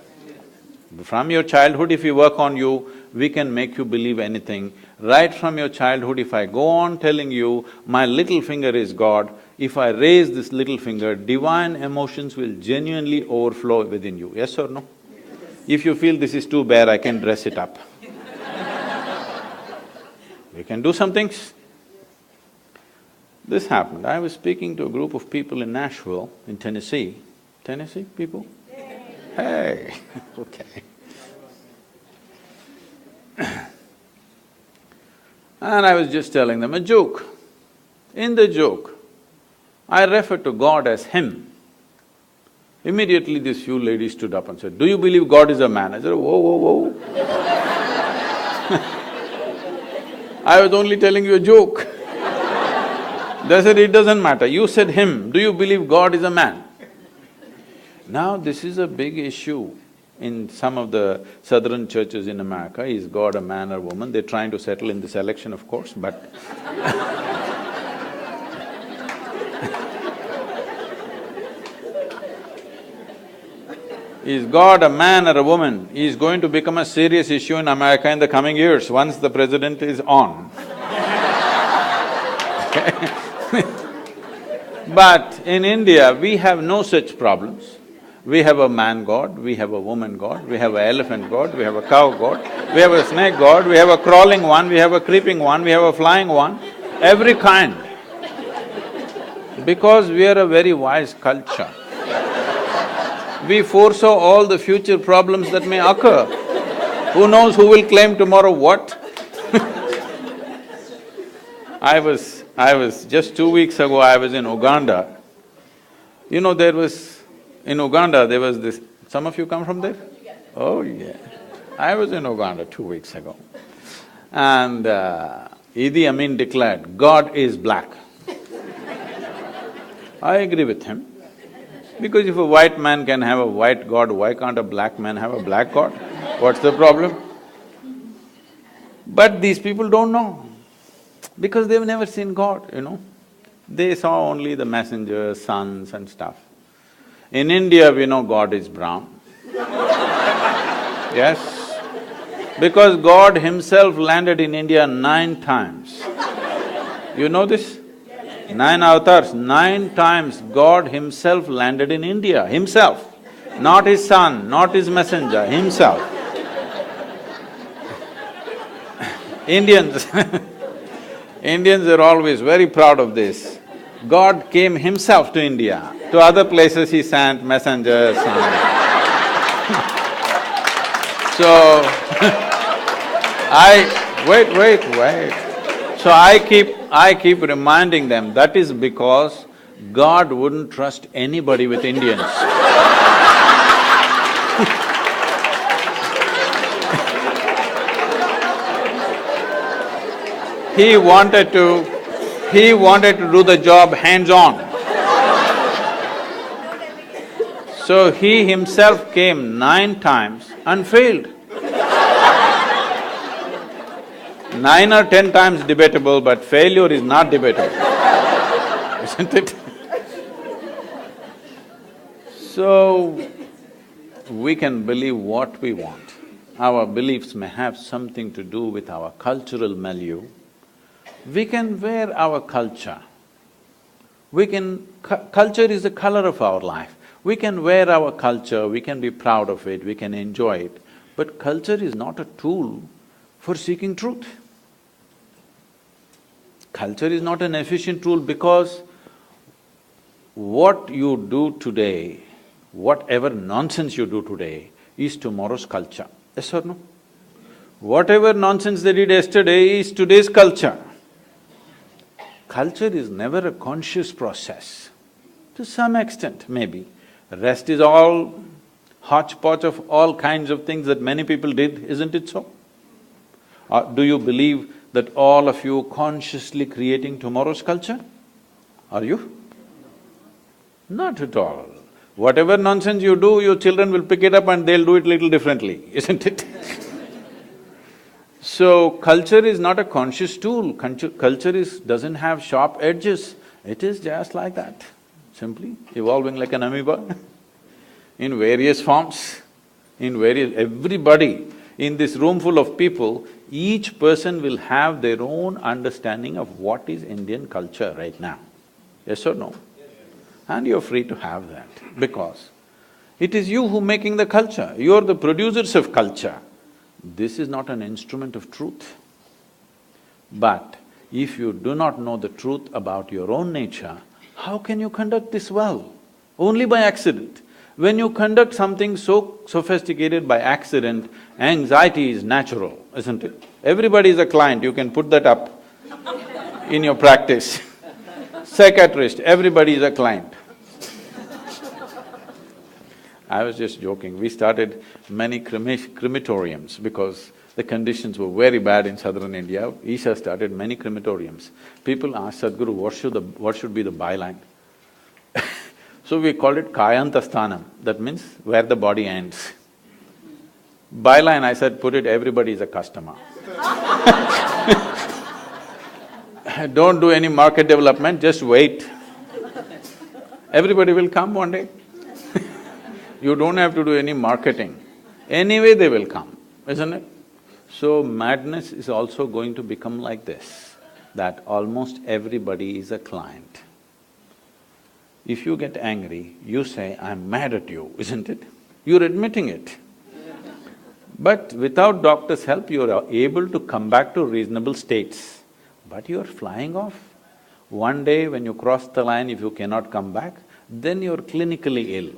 From your childhood, if we work on you, we can make you believe anything. Right from your childhood, if I go on telling you, my little finger is God, if I raise this little finger, divine emotions will genuinely overflow within you, yes or no? Yes. If you feel this is too bare, I can dress it up. We can do some things. This happened. I was speaking to a group of people in Nashville, in Tennessee. Tennessee people? Hey, okay. And I was just telling them a joke. In the joke, I referred to God as Him. Immediately these few ladies stood up and said, "Do you believe God is a man?" I said, "Whoa, whoa, whoa." I was only telling you a joke. They said, "It doesn't matter, you said Him, do you believe God is a man?" Now this is a big issue in some of the southern churches in America, is God a man or woman? They're trying to settle in this election, of course, but is God a man or a woman is going to become a serious issue in America in the coming years, once the president is on. But in India, we have no such problems. We have a man god, we have a woman god, we have an elephant god, we have a cow god, we have a snake god, we have a crawling one, we have a creeping one, we have a flying one, every kind. Because we are a very wise culture, we foresaw all the future problems that may occur. Who knows who will claim tomorrow what? I was just 2 weeks ago, I was in Uganda. You know, in Uganda, there was this… Some of you come from there? Oh, yeah. I was in Uganda 2 weeks ago. And Idi Amin declared, "God is black." I agree with him. Because if a white man can have a white god, why can't a black man have a black god? What's the problem? But these people don't know, because they've never seen God, you know. They saw only the messengers, sons and stuff. In India, we know God is brown. Yes, because God Himself landed in India 9 times. You know this? 9 avatars, 9 times God Himself landed in India, Himself. Not His son, not His messenger, Himself. Indians Indians are always very proud of this. God came Himself to India. To other places He sent messengers, sons. So, wait. So I keep reminding them, that is because God wouldn't trust anybody with Indians. He wanted to do the job hands-on. So He Himself came 9 times and failed. 9 or 10 times debatable, but failure is not debatable, isn't it? So, we can believe what we want. our beliefs may have something to do with our cultural milieu, we can wear our culture. Culture is the color of our life. We can wear our culture, we can be proud of it, we can enjoy it, but culture is not a tool for seeking truth. Culture is not an efficient tool because what you do today, whatever nonsense you do today, is tomorrow's culture. Yes or no? Whatever nonsense they did yesterday is today's culture. Culture is never a conscious process. To some extent, maybe. Rest is all hodgepodge of all kinds of things that many people did, isn't it so? Or do you believe that all of you consciously creating tomorrow's culture? Are you? Not at all. Whatever nonsense you do, your children will pick it up and they'll do it little differently, isn't it? So, culture is not a conscious tool, culture doesn't have sharp edges, it is just like that, simply evolving like an amoeba in various forms, everybody in this room full of people, each person will have their own understanding of what is Indian culture right now. Yes or no? And you're free to have that, because it is you who making the culture, you're the producers of culture. This is not an instrument of truth. But if you do not know the truth about your own nature, how can you conduct this well? Only by accident. When you conduct something so sophisticated by accident, anxiety is natural, isn't it? Everybody is a client, you can put that up in your practice. Psychiatrist, everybody is a client. I was just joking, we started many crematoriums because the conditions were very bad in southern India. Isha started many crematoriums. People asked Sadhguru, what should be the byline? So we called it Kayantasthanam, that means where the body ends. Byline, I said, put it, everybody is a customer. Don't do any market development, just wait. Everybody will come one day. You don't have to do any marketing. Anyway, they will come, isn't it? So, madness is also going to become like this, that almost everybody is a client. If you get angry, you say, I'm mad at you, isn't it? You're admitting it. But without doctor's help, you're able to come back to reasonable states. But you're flying off. One day when you cross the line, if you cannot come back, then you're clinically ill.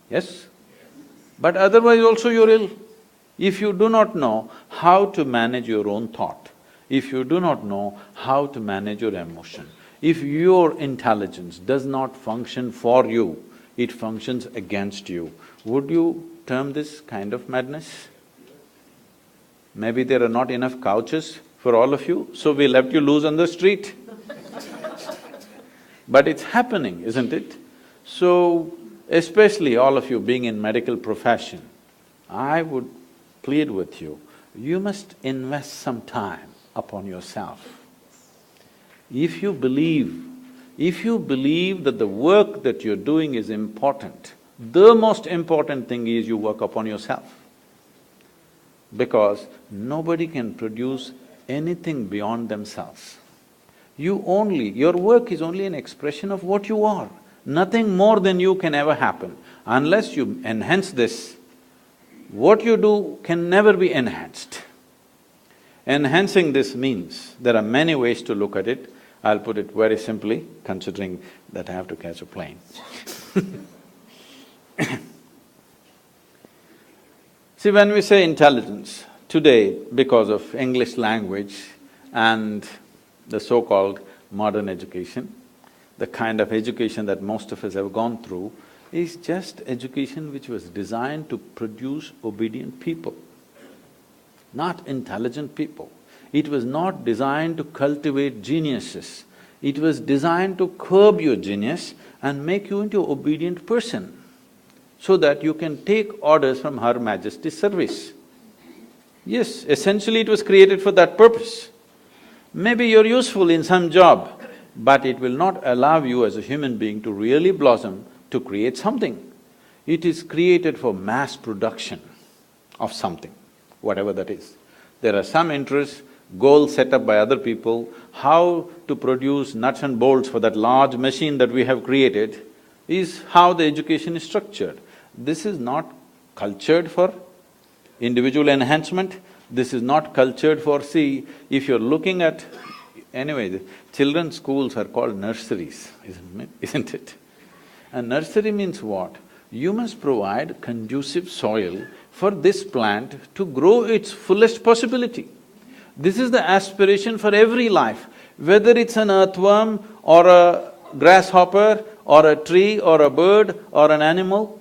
Yes? But otherwise also you're ill. If you do not know how to manage your own thought, if you do not know how to manage your emotion, if your intelligence does not function for you, it functions against you, would you term this kind of madness? Maybe there are not enough couches for all of you, so we left you loose on the street. But it's happening, isn't it? So, especially all of you being in medical profession, I would plead with you, you must invest some time upon yourself. If you believe that the work that you're doing is important, the most important thing is you work upon yourself. Because nobody can produce anything beyond themselves. Your work is only an expression of what you are. Nothing more than you can ever happen. Unless you enhance this, what you do can never be enhanced. Enhancing this means, there are many ways to look at it. I'll put it very simply, considering that I have to catch a plane. See, when we say intelligence, today, because of English language and the so-called modern education, the kind of education that most of us have gone through is just education which was designed to produce obedient people, not intelligent people. It was not designed to cultivate geniuses. It was designed to curb your genius and make you into an obedient person, so that you can take orders from Her Majesty's service. Yes, essentially it was created for that purpose. Maybe you're useful in some job, but it will not allow you as a human being to really blossom, to create something. It is created for mass production of something, whatever that is. There are some interests, goals set up by other people, how to produce nuts and bolts for that large machine that we have created is how the education is structured. This is not cultured for individual enhancement, this is not cultured for… See, if you're looking at… Anyway, the children's schools are called nurseries, isn't it? A nursery means what? You must provide conducive soil for this plant to grow its fullest possibility. This is the aspiration for every life, whether it's an earthworm or a grasshopper or a tree or a bird or an animal,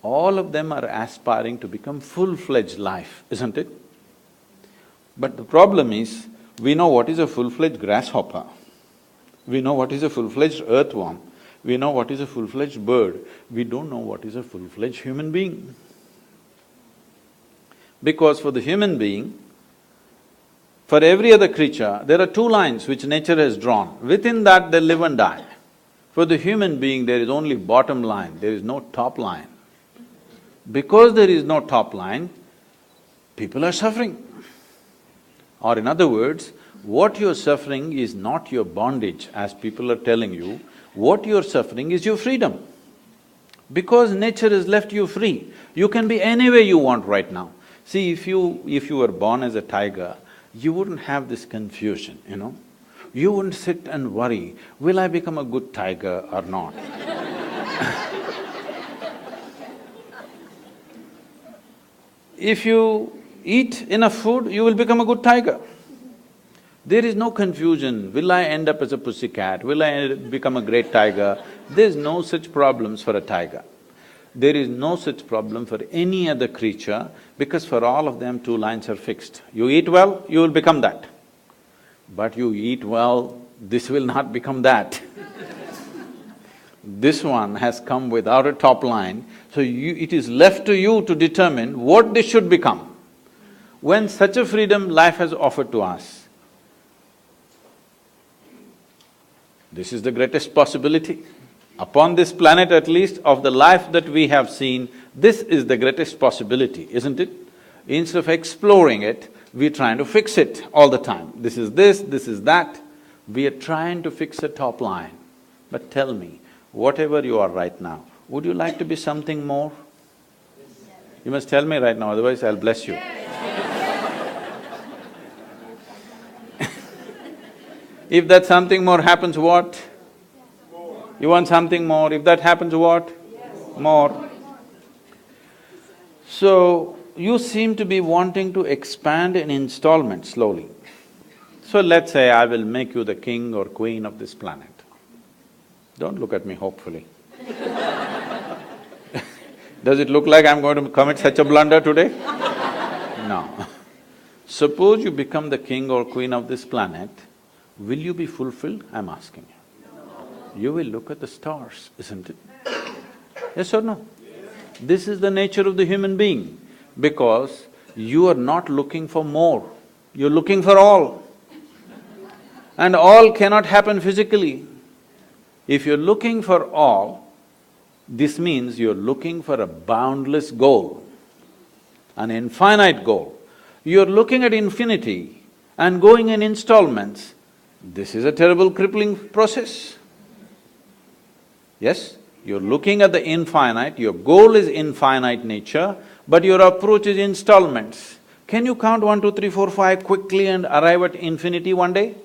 all of them are aspiring to become full-fledged life, isn't it? But the problem is, we know what is a full-fledged grasshopper, we know what is a full-fledged earthworm, we know what is a full-fledged bird, we don't know what is a full-fledged human being. Because for the human being, for every other creature, there are two lines which nature has drawn. Within that they live and die. For the human being, there is only bottom line, there is no top line. Because there is no top line, people are suffering. Or in other words, what you're suffering is not your bondage, as people are telling you, what you're suffering is your freedom. Because nature has left you free, you can be any way you want right now. See, if you were born as a tiger, you wouldn't have this confusion, you know. You wouldn't sit and worry, will I become a good tiger or not? If you eat enough food, you will become a good tiger. There is no confusion, will I end up as a pussycat, will I become a great tiger? There's no such problems for a tiger. There is no such problem for any other creature, because for all of them, two lines are fixed. You eat well, you will become that. But you eat well, this will not become that. This one has come without a top line, so it is left to you to determine what this should become. When such a freedom life has offered to us, this is the greatest possibility. Upon this planet at least, of the life that we have seen, this is the greatest possibility, isn't it? Instead of exploring it, we're trying to fix it all the time. This is that. We are trying to fix a top line. But tell me, whatever you are right now, would you like to be something more? You must tell me right now, otherwise I'll bless you. If that something more happens, what? You want something more, if that happens, what? More. So, you seem to be wanting to expand in installments slowly. So let's say I will make you the king or queen of this planet. Don't look at me hopefully. Does it look like I'm going to commit such a blunder today? No. Suppose you become the king or queen of this planet, will you be fulfilled? I'm asking you. You will look at the stars, isn't it? Yes or no? This is the nature of the human being, because you are not looking for more, you're looking for all. And all cannot happen physically. If you're looking for all, this means you're looking for a boundless goal, an infinite goal. You're looking at infinity and going in installments. This is a terrible crippling process. Yes, you're looking at the infinite, your goal is infinite nature, but your approach is installments. Can you count 1, 2, 3, 4, 5 quickly and arrive at infinity one day?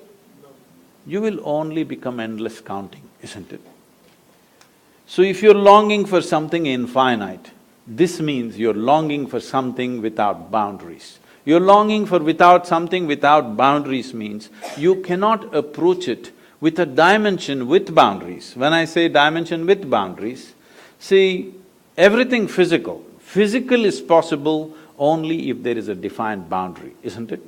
You will only become endless counting, isn't it? So if you're longing for something infinite, this means you're longing for something without boundaries. You're longing for something without boundaries means you cannot approach it with a dimension with boundaries. When I say dimension with boundaries, see, everything physical is possible only if there is a defined boundary, isn't it?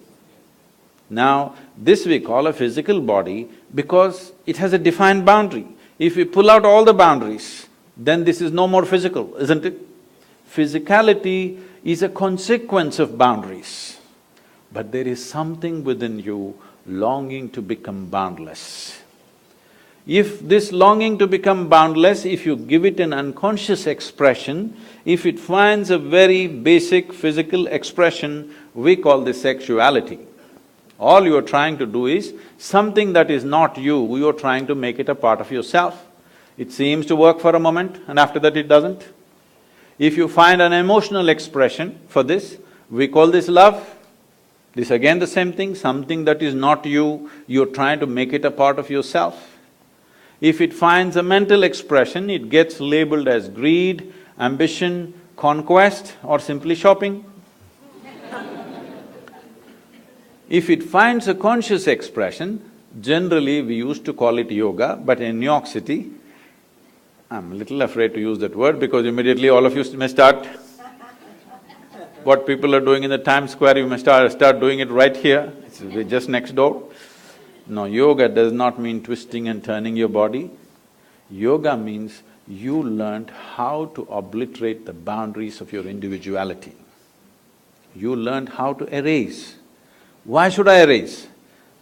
Now, this we call a physical body because it has a defined boundary. If we pull out all the boundaries, then this is no more physical, isn't it? Physicality is a consequence of boundaries, but there is something within you longing to become boundless. If this longing to become boundless, if you give it an unconscious expression, if it finds a very basic physical expression, we call this sexuality. All you're trying to do is something that is not you're trying to make it a part of yourself. It seems to work for a moment and after that it doesn't. If you find an emotional expression for this, we call this love. This again the same thing, something that is not you're trying to make it a part of yourself. If it finds a mental expression, it gets labeled as greed, ambition, conquest, or simply shopping. If it finds a conscious expression, generally we used to call it yoga, but in New York City, I'm a little afraid to use that word because immediately all of you may start what people are doing in the Times Square, you may start doing it right here, it's just next door. No, yoga does not mean twisting and turning your body. Yoga means you learned how to obliterate the boundaries of your individuality. You learned how to erase. Why should I erase?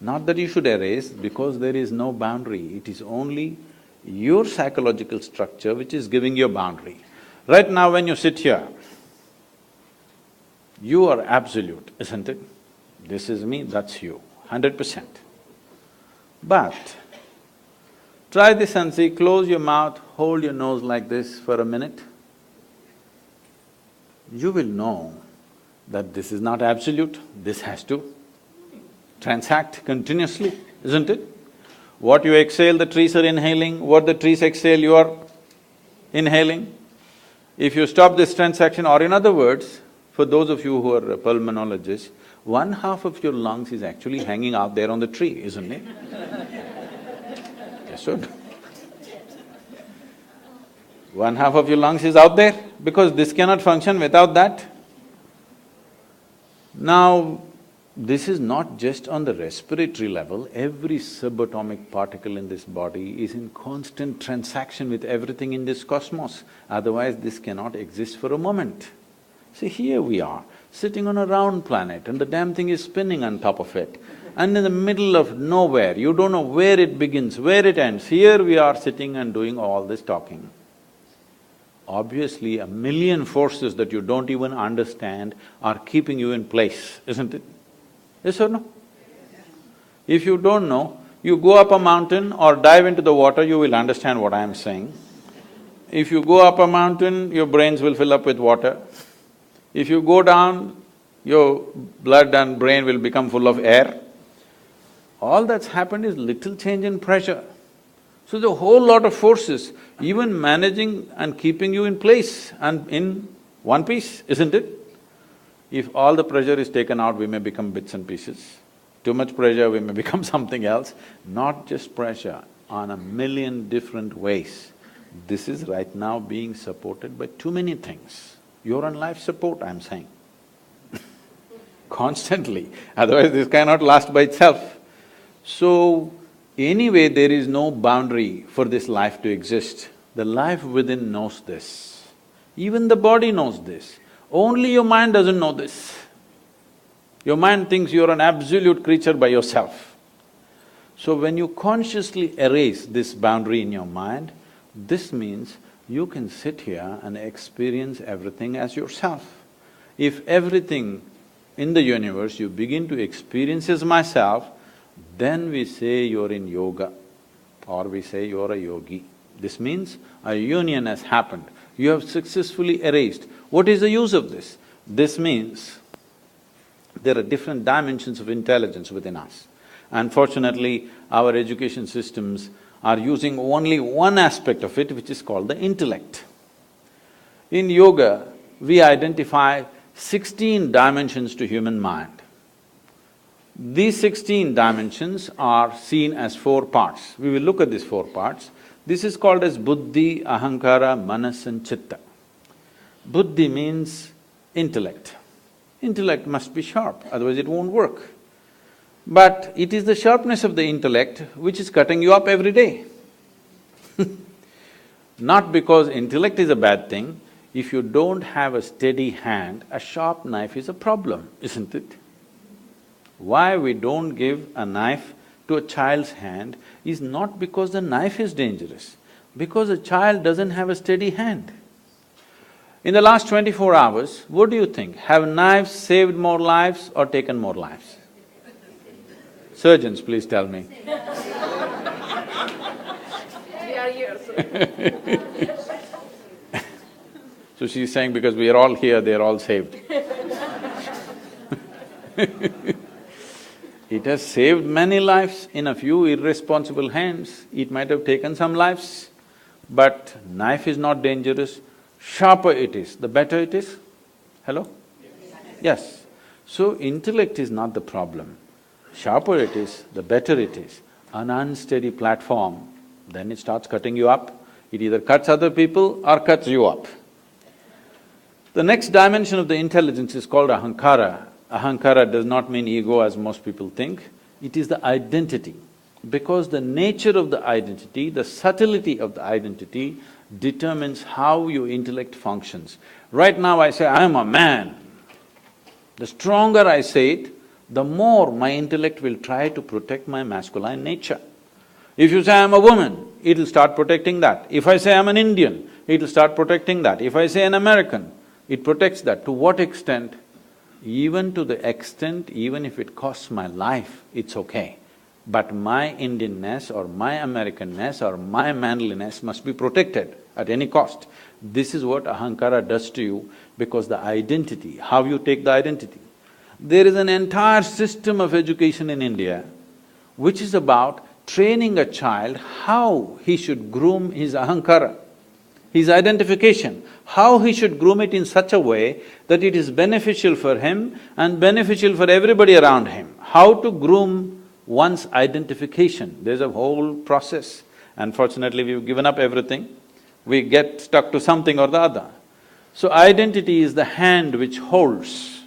Not that you should erase, because there is no boundary, it is only your psychological structure which is giving you a boundary. Right now when you sit here, you are absolute, isn't it? This is me, that's you, 100%. But try this and see, close your mouth, hold your nose like this for a minute. You will know that this is not absolute, this has to transact continuously, isn't it? What you exhale, the trees are inhaling, what the trees exhale, you are inhaling. If you stop this transaction, or in other words, for those of you who are pulmonologists, one half of your lungs is actually hanging out there on the tree, isn't it? Yes or no? One half of your lungs is out there because this cannot function without that. Now, this is not just on the respiratory level, every subatomic particle in this body is in constant transaction with everything in this cosmos, otherwise this cannot exist for a moment. See, here we are, sitting on a round planet and the damn thing is spinning on top of it. And in the middle of nowhere, you don't know where it begins, where it ends. Here we are sitting and doing all this talking. Obviously, a million forces that you don't even understand are keeping you in place, isn't it? Yes or no? If you don't know, you go up a mountain or dive into the water, you will understand what I am saying. If you go up a mountain, your brains will fill up with water. If you go down, your blood and brain will become full of air. All that's happened is little change in pressure. So the whole lot of forces, even managing and keeping you in place and in one piece, isn't it? If all the pressure is taken out, we may become bits and pieces. Too much pressure, we may become something else. Not just pressure, on a million different ways. This is right now being supported by too many things. You're on life support, I'm saying constantly, otherwise this cannot last by itself. So, anyway, there is no boundary for this life to exist. The life within knows this. Even the body knows this. Only your mind doesn't know this. Your mind thinks you're an absolute creature by yourself. So when you consciously erase this boundary in your mind, this means you can sit here and experience everything as yourself. If everything in the universe you begin to experience as myself, then we say you're in yoga or we say you're a yogi. This means a union has happened, you have successfully erased. What is the use of this? This means there are different dimensions of intelligence within us. Unfortunately, our education systems are using only one aspect of it, which is called the intellect. In yoga, we identify 16 dimensions to human mind. These 16 dimensions are seen as 4 parts. We will look at these 4 parts. This is called as buddhi, ahankara, manas and chitta. Buddhi means intellect. Intellect must be sharp, otherwise it won't work. But it is the sharpness of the intellect which is cutting you up every day. Not because intellect is a bad thing, if you don't have a steady hand, a sharp knife is a problem, isn't it? Why we don't give a knife to a child's hand is not because the knife is dangerous, because a child doesn't have a steady hand. In the last 24 hours, what do you think? Have knives saved more lives or taken more lives? Surgeons, please tell me. We are here, so. So she's saying because we are all here, they are all saved. It has saved many lives in a few irresponsible hands. It might have taken some lives, but knife is not dangerous. Sharper it is, the better it is. Hello? Yes. So intellect is not the problem. Sharper it is, the better it is. An unsteady platform, then it starts cutting you up. It either cuts other people or cuts you up. The next dimension of the intelligence is called ahankara. Ahankara does not mean ego as most people think. It is the identity. Because the nature of the identity, the subtlety of the identity determines how your intellect functions. Right now I say, I am a man. The stronger I say it, the more my intellect will try to protect my masculine nature. If you say I am a woman, it'll start protecting that. If I say I'm an Indian, it'll start protecting that. If I say an American, it protects that. To what extent? Even to the extent, even if it costs my life, it's okay. But my Indianness or my Americanness or my manliness must be protected at any cost. This is what ahankara does to you, because the identity, how you take the identity. There is an entire system of education in India which is about training a child how he should groom his ahankara, his identification, how he should groom it in such a way that it is beneficial for him and beneficial for everybody around him. How to groom one's identification, there's a whole process. Unfortunately, we've given up everything, we get stuck to something or the other. So identity is the hand which holds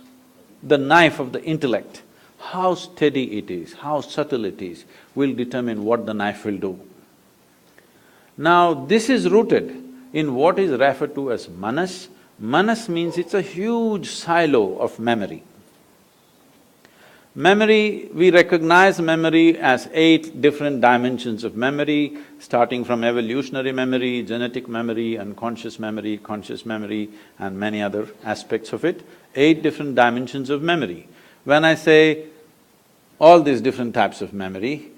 the knife of the intellect. How steady it is, how subtle it is, will determine what the knife will do. Now, this is rooted in what is referred to as manas. Manas means it's a huge silo of memory. Memory, we recognize memory as 8 different dimensions of memory, starting from evolutionary memory, genetic memory, unconscious memory, conscious memory, and many other aspects of it. 8 different dimensions of memory. When I say all these different types of memory,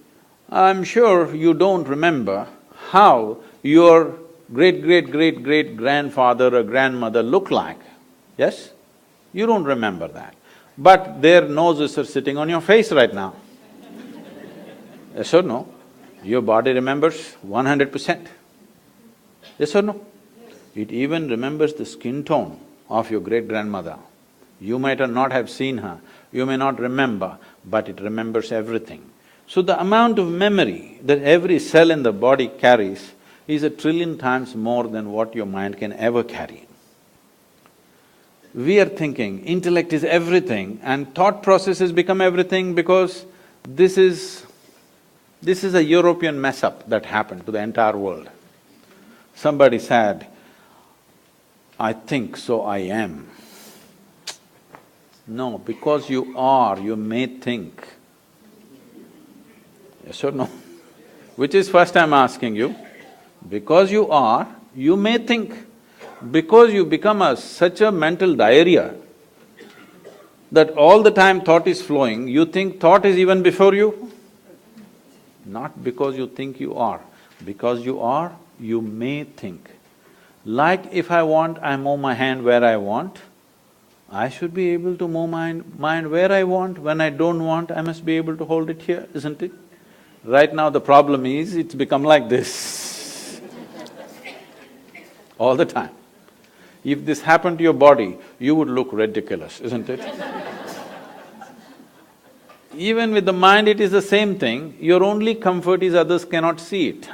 I'm sure you don't remember how your great-great-great-great-grandfather or grandmother looked like, yes? You don't remember that. But their noses are sitting on your face right now. Yes or no? Your body remembers 100%. Yes or no? It even remembers the skin tone of your great-grandmother. You might not have seen her, you may not remember, but it remembers everything. So the amount of memory that every cell in the body carries is 1,000,000,000,000 times more than what your mind can ever carry. We are thinking intellect is everything and thought processes become everything because this is a European mess-up that happened to the entire world. Somebody said, I think, so I am. No, because you are, you may think. Yes or no? Which is first I'm asking you, because you are, you may think. Because you become such a mental diarrhea that all the time thought is flowing, you think thought is even before you? Not because you think you are. Because you are, you may think. Like if I want, I move my hand where I want, I should be able to move my mind where I want. When I don't want, I must be able to hold it here, isn't it? Right now the problem is, it's become like this all the time. If this happened to your body, you would look ridiculous, isn't it? Even with the mind it is the same thing, your only comfort is others cannot see it.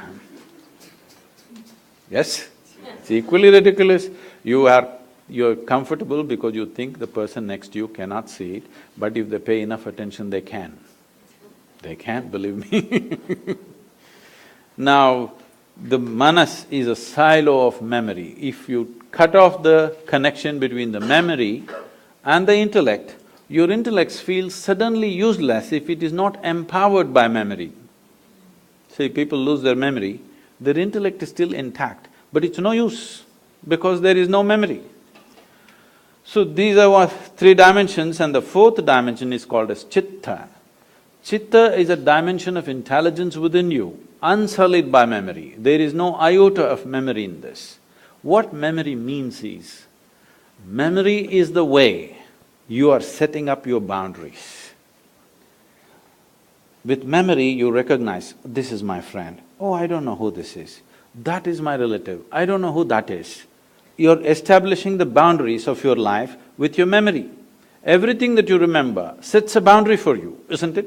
Yes? It's equally ridiculous. You're comfortable because you think the person next to you cannot see it, but if they pay enough attention, they can. They can, believe me. Now, the manas is a silo of memory. If you cut off the connection between the memory and the intellect, your intellect feels suddenly useless if it is not empowered by memory. See, people lose their memory, their intellect is still intact, but it's no use because there is no memory. So these are what three dimensions, and the fourth dimension is called as chitta. Chitta is a dimension of intelligence within you, unsullied by memory. There is no iota of memory in this. What memory means is, memory is the way you are setting up your boundaries. With memory, you recognize, this is my friend. Oh, I don't know who this is. That is my relative. I don't know who that is. You're establishing the boundaries of your life with your memory. Everything that you remember sets a boundary for you, isn't it?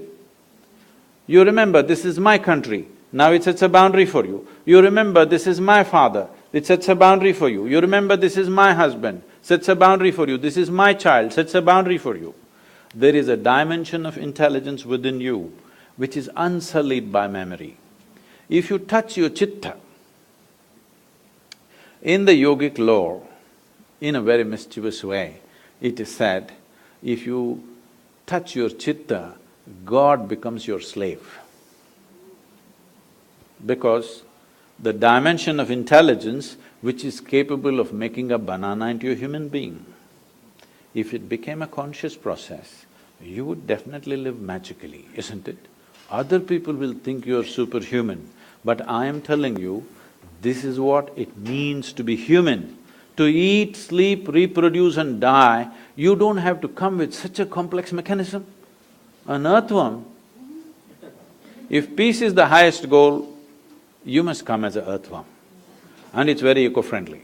You remember, this is my country, now it sets a boundary for you. You remember, this is my father, it sets a boundary for you. You remember, this is my husband, sets a boundary for you. This is my child, sets a boundary for you. There is a dimension of intelligence within you which is unsullied by memory. If you touch your chitta, in the yogic lore, in a very mischievous way, it is said, if you touch your chitta, God becomes your slave. Because the dimension of intelligence which is capable of making a banana into a human being, if it became a conscious process, you would definitely live magically, isn't it? Other people will think you're superhuman, but I am telling you, this is what it means to be human. To eat, sleep, reproduce and die, you don't have to come with such a complex mechanism. An earthworm, if peace is the highest goal, you must come as an earthworm, and it's very eco-friendly.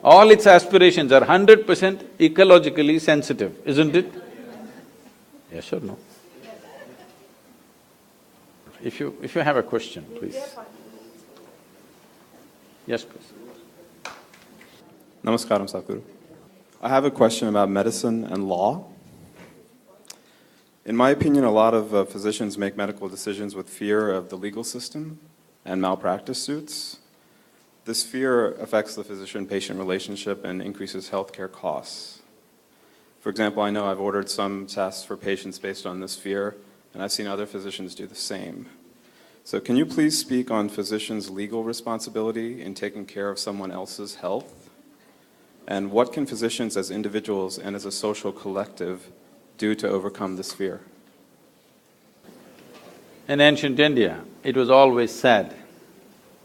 All its aspirations are 100% ecologically sensitive, isn't it? Yes or no? If you have a question, please. Yes, please. Namaskaram, Sadhguru. I have a question about medicine and law. In my opinion, a lot of physicians make medical decisions with fear of the legal system and malpractice suits. This fear affects the physician-patient relationship and increases healthcare costs. For example, I know I've ordered some tests for patients based on this fear, and I've seen other physicians do the same. So can you please speak on physicians' legal responsibility in taking care of someone else's health? And what can physicians as individuals and as a social collective do to overcome this fear? In ancient India, it was always said,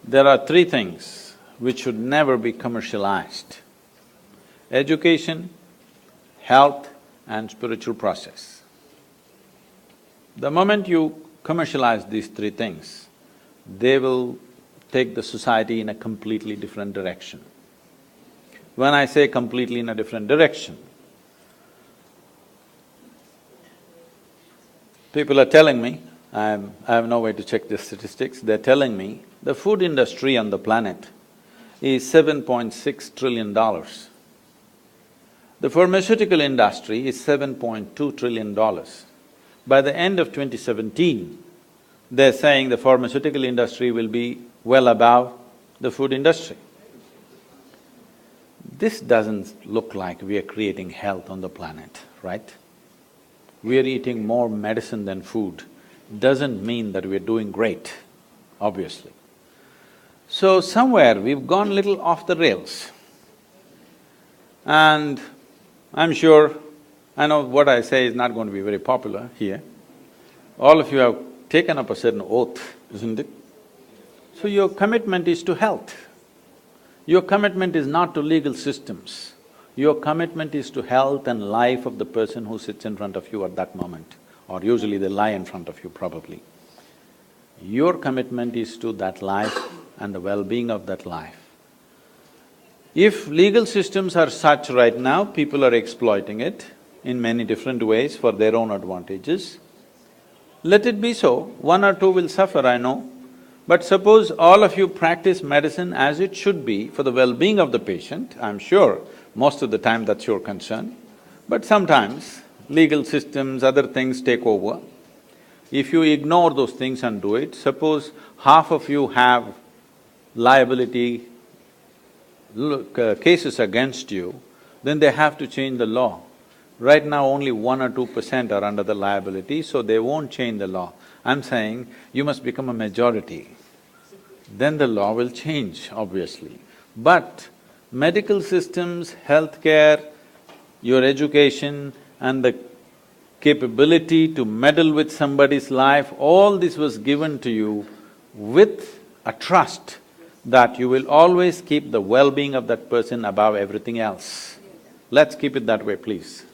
there are three things which should never be commercialized: education, health and spiritual process. The moment you commercialize these three things, they will take the society in a completely different direction. When I say completely in a different direction, people are telling me, I have no way to check the statistics, they're telling me the food industry on the planet is $7.6 trillion. The pharmaceutical industry is $7.2 trillion. By the end of 2017, they're saying the pharmaceutical industry will be well above the food industry. This doesn't look like we are creating health on the planet, right? We are eating more medicine than food. Doesn't mean that we're doing great, obviously. So somewhere we've gone little off the rails. And I'm sure, I know what I say is not going to be very popular here. All of you have taken up a certain oath, isn't it? So your commitment is to health. Your commitment is not to legal systems. Your commitment is to health and life of the person who sits in front of you at that moment, or usually they lie in front of you probably. Your commitment is to that life and the well-being of that life. If legal systems are such right now, people are exploiting it in many different ways for their own advantages. Let it be so, one or two will suffer, I know. But suppose all of you practice medicine as it should be for the well-being of the patient, I'm sure most of the time that's your concern. But sometimes legal systems, other things take over. If you ignore those things and do it, suppose half of you have liability cases against you, then they have to change the law. Right now, only 1 or 2% are under the liability, so they won't change the law. I'm saying you must become a majority. Then the law will change, obviously. But medical systems, healthcare, your education and the capability to meddle with somebody's life, all this was given to you with a trust that you will always keep the well-being of that person above everything else. Let's keep it that way, please.